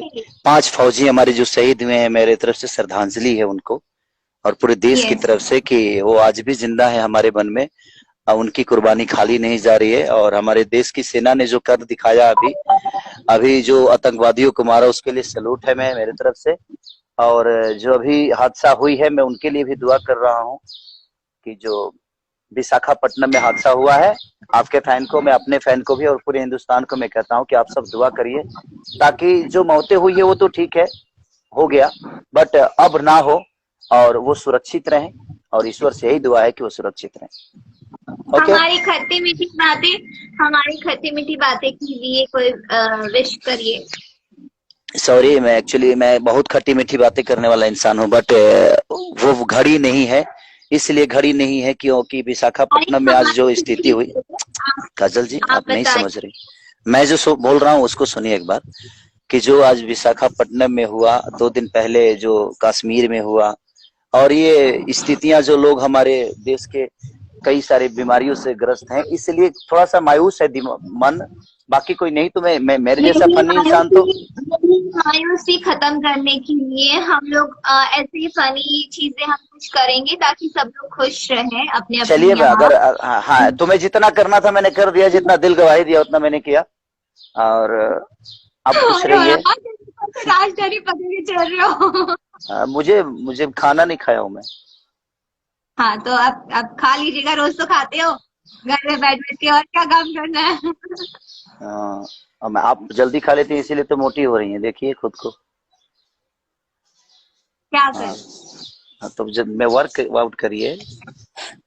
B: 5 फौजी हमारे जो शहीद हुए हैं, मेरे तरफ से श्रद्धांजलि है उनको और पूरे देश की
C: यस,
B: तरफ से कि वो आज भी जिंदा है हमारे मन में। उनकी कुर्बानी खाली नहीं जा रही है। और हमारे देश की सेना ने जो कर दिखाया अभी अभी जो आतंकवादियों को मारा, उसके लिए सैल्यूट है मैं मेरे तरफ से। और जो अभी हादसा हुई है, मैं उनके लिए भी दुआ कर रहा हूँ कि जो विशाखापट्टनम में हादसा हुआ है, आपके फैन को, मैं अपने फैन को भी और पूरे हिंदुस्तान को मैं कहता हूँ कि आप सब दुआ करिए ताकि जो मौतें हुई है वो तो ठीक है, हो गया, बट अब ना हो और वो सुरक्षित रहें। और ईश्वर से यही दुआ है कि वो सुरक्षित रहें। ओके,
C: हमारी खट्टी मीठी बातें के लिए कोई विश करिए।
B: सॉरी, मैं बहुत खट्टी मीठी बातें करने वाला इंसान हूँ, बट वो घड़ी नहीं है, इसलिए घड़ी नहीं है क्योंकि विशाखापट्टनम में आज जो स्थिति हुई। काजल जी,
C: आप
B: आप नहीं
C: बताइए।
B: समझ रही। मैं जो बोल रहा हूँ उसको सुनिए एक बार, कि जो आज विशाखापट्टनम में हुआ, 2 दिन पहले जो कश्मीर में हुआ, और ये स्थितियां जो लोग हमारे देश के कई सारे बीमारियों से ग्रस्त हैं, इसलिए थोड़ा सा मायूस है मन। बाकी कोई नहीं, तो मैं मेरे जैसा फनी इंसान तो
C: मायूसी खत्म करने के लिए हम लोग ऐसी फनी चीजें हम कुछ करेंगे ताकि सब लोग खुश रहें अपने अपने
B: चलिए। मैं
C: यहाँ।
B: अगर हाँ, तुम्हें जितना करना था मैंने कर दिया, जितना दिल गवाही दिया उतना मैंने किया। और आप खुश रहिए।
C: राजधानी पकड़ के चल रहे हो।
B: मुझे मुझे खाना नहीं खाया हूँ मैं।
C: हाँ, तो अब खा लीजिएगा, रोज तो खाते हो घर में बैठ बैठ के, और क्या काम करना है।
B: आप जल्दी खा लेती हैं इसीलिए तो मोटी हो रही हैं, देखिए खुद को।
C: क्या
B: हाँ,
C: कर
B: तो जब मैं वर्क आउट करिए,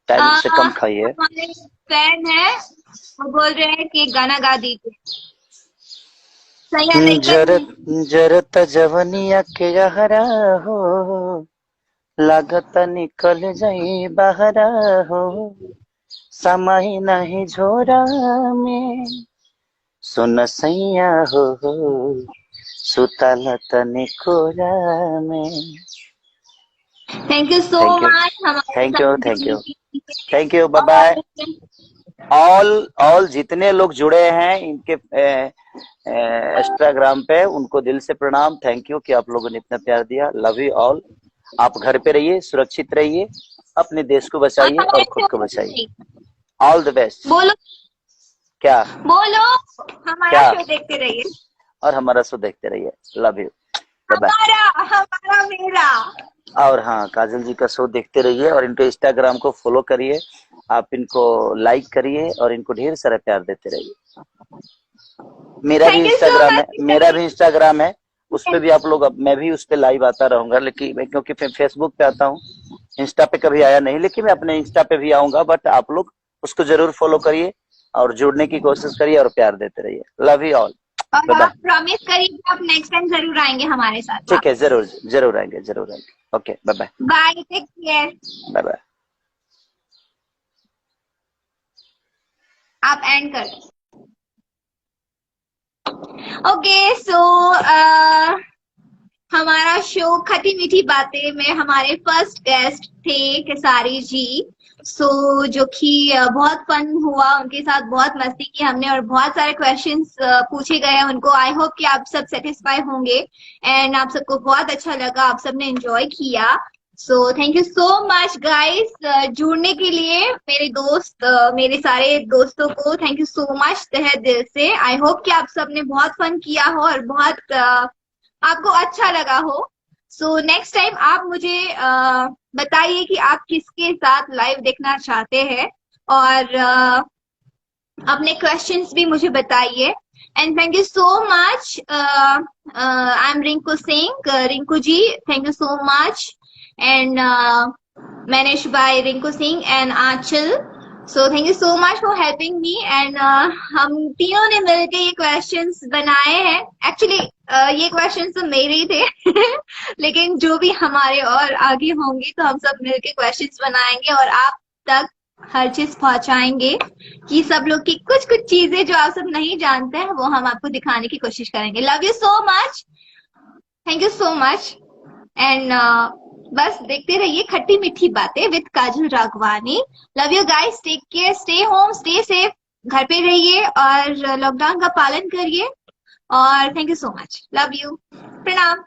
B: टाइम से कम खाइए।
C: हमारे फैन है, वो बोल रहे हैं कि गाना गा दीजिए। सैया
B: जरत
C: लेकर
B: जरत जवनिया के गहरा हो, लागत निकल जाई बहरा हो, समय नहीं झोरा में, सुन सैया हो, सुतल तनी कोरा में।
C: Thank you so
B: thank you,
C: much हमारे
B: थैंक यू,
C: साथ
B: थैंक
C: जुड़ने
B: यू,
C: के लिए।
B: Thank you, bye bye. All जितने लोग जुड़े हैं इनके इंस्टाग्राम पे, उनको दिल से प्रणाम, थैंक यू कि आप लोगों ने इतना प्यार दिया। Love you all. आप घर पे रहिए, सुरक्षित रहिए, अपने देश को
C: और
B: बचाइए और
C: हमारे
B: खुद
C: शो
B: को
C: को
B: बचाइए।
C: देखिए।
B: All the best.
C: बोलो
B: क्या?
C: बोलो, हमारा
B: क्या?
C: शो देखते रहिए।
B: और हमारा शो देखते रहिए। Love you, bye bye.
C: हमारा हमारा मेरा।
B: और हाँ, काजल जी का शो देखते रहिए और इनके इंस्टाग्राम को फॉलो करिए, आप इनको लाइक करिए और इनको ढेर सारा प्यार देते रहिए। मेरा भी
C: थैंक यू सो
B: इंस्टाग्राम है, मेरा भी
C: मच।
B: इंस्टाग्राम है, उस पे भी आप लोग, मैं भी उस पे लाइव आता रहूंगा, लेकिन मैं क्योंकि फेसबुक पे आता हूँ, इंस्टा पे कभी आया नहीं, लेकिन मैं अपने इंस्टा पे भी आऊंगा। बट आप लोग उसको जरूर फॉलो करिए और जुड़ने की कोशिश करिए और प्यार देते रहिए। लव यू ऑल,
C: और
B: बाय बाय।
C: आप प्रॉमिस करिए कि आप नेक्स्ट टाइम जरूर आएंगे हमारे साथ
B: ठीक है,
C: वापस।
B: जरूर जरूर आएंगे, जरूर आएंगे। Okay, bye bye,
C: bye, take care.
B: Bye bye.
C: आप एंड कर दो। ओके, सो हमारा शो खट्टी मीठी बातें में हमारे फर्स्ट गेस्ट थे केसारी जी। जो कि बहुत फन हुआ, उनके साथ बहुत मस्ती की हमने और बहुत सारे क्वेश्चंस पूछे गए उनको। आई होप कि आप सब सेटिस्फाई होंगे एंड आप सबको बहुत अच्छा लगा, आप सबने एंजॉय किया। Thank you so much guys जुड़ने के लिए। मेरे सारे दोस्तों को थैंक यू सो मच तहे दिल से। आई होप कि आप सबने बहुत फन किया हो और बहुत आपको अच्छा लगा हो। सो नेक्स्ट टाइम आप मुझे बताइए कि आप किसके साथ लाइव देखना चाहते हैं, और अपने क्वेश्चंस भी मुझे बताइए। And thank you so much. I am Rinku Singh, Rinku ji, thank you so much. And manage by Rinku Singh and Anchal. So thank you so much for helping me. And हम तीनों ने मिलके ये क्वेश्चंस बनाए हैं। एक्चुअली ये क्वेश्चंस तो मेरे ही थे लेकिन जो भी हमारे और आगे होंगे तो हम सब मिलके क्वेश्चंस बनाएंगे और आप तक हर चीज पहुंचाएंगे कि सब लोग की कुछ कुछ चीजें जो आप सब नहीं जानते हैं वो हम आपको दिखाने की कोशिश करेंगे। Love you so much, thank you so much. And बस देखते रहिए खट्टी मीठी बातें with Kajal Raghwani. Love you guys, take care, stay home, stay safe, घर पे रहिए और लॉकडाउन का पालन करिए। और thank you so much, love you, प्रणाम।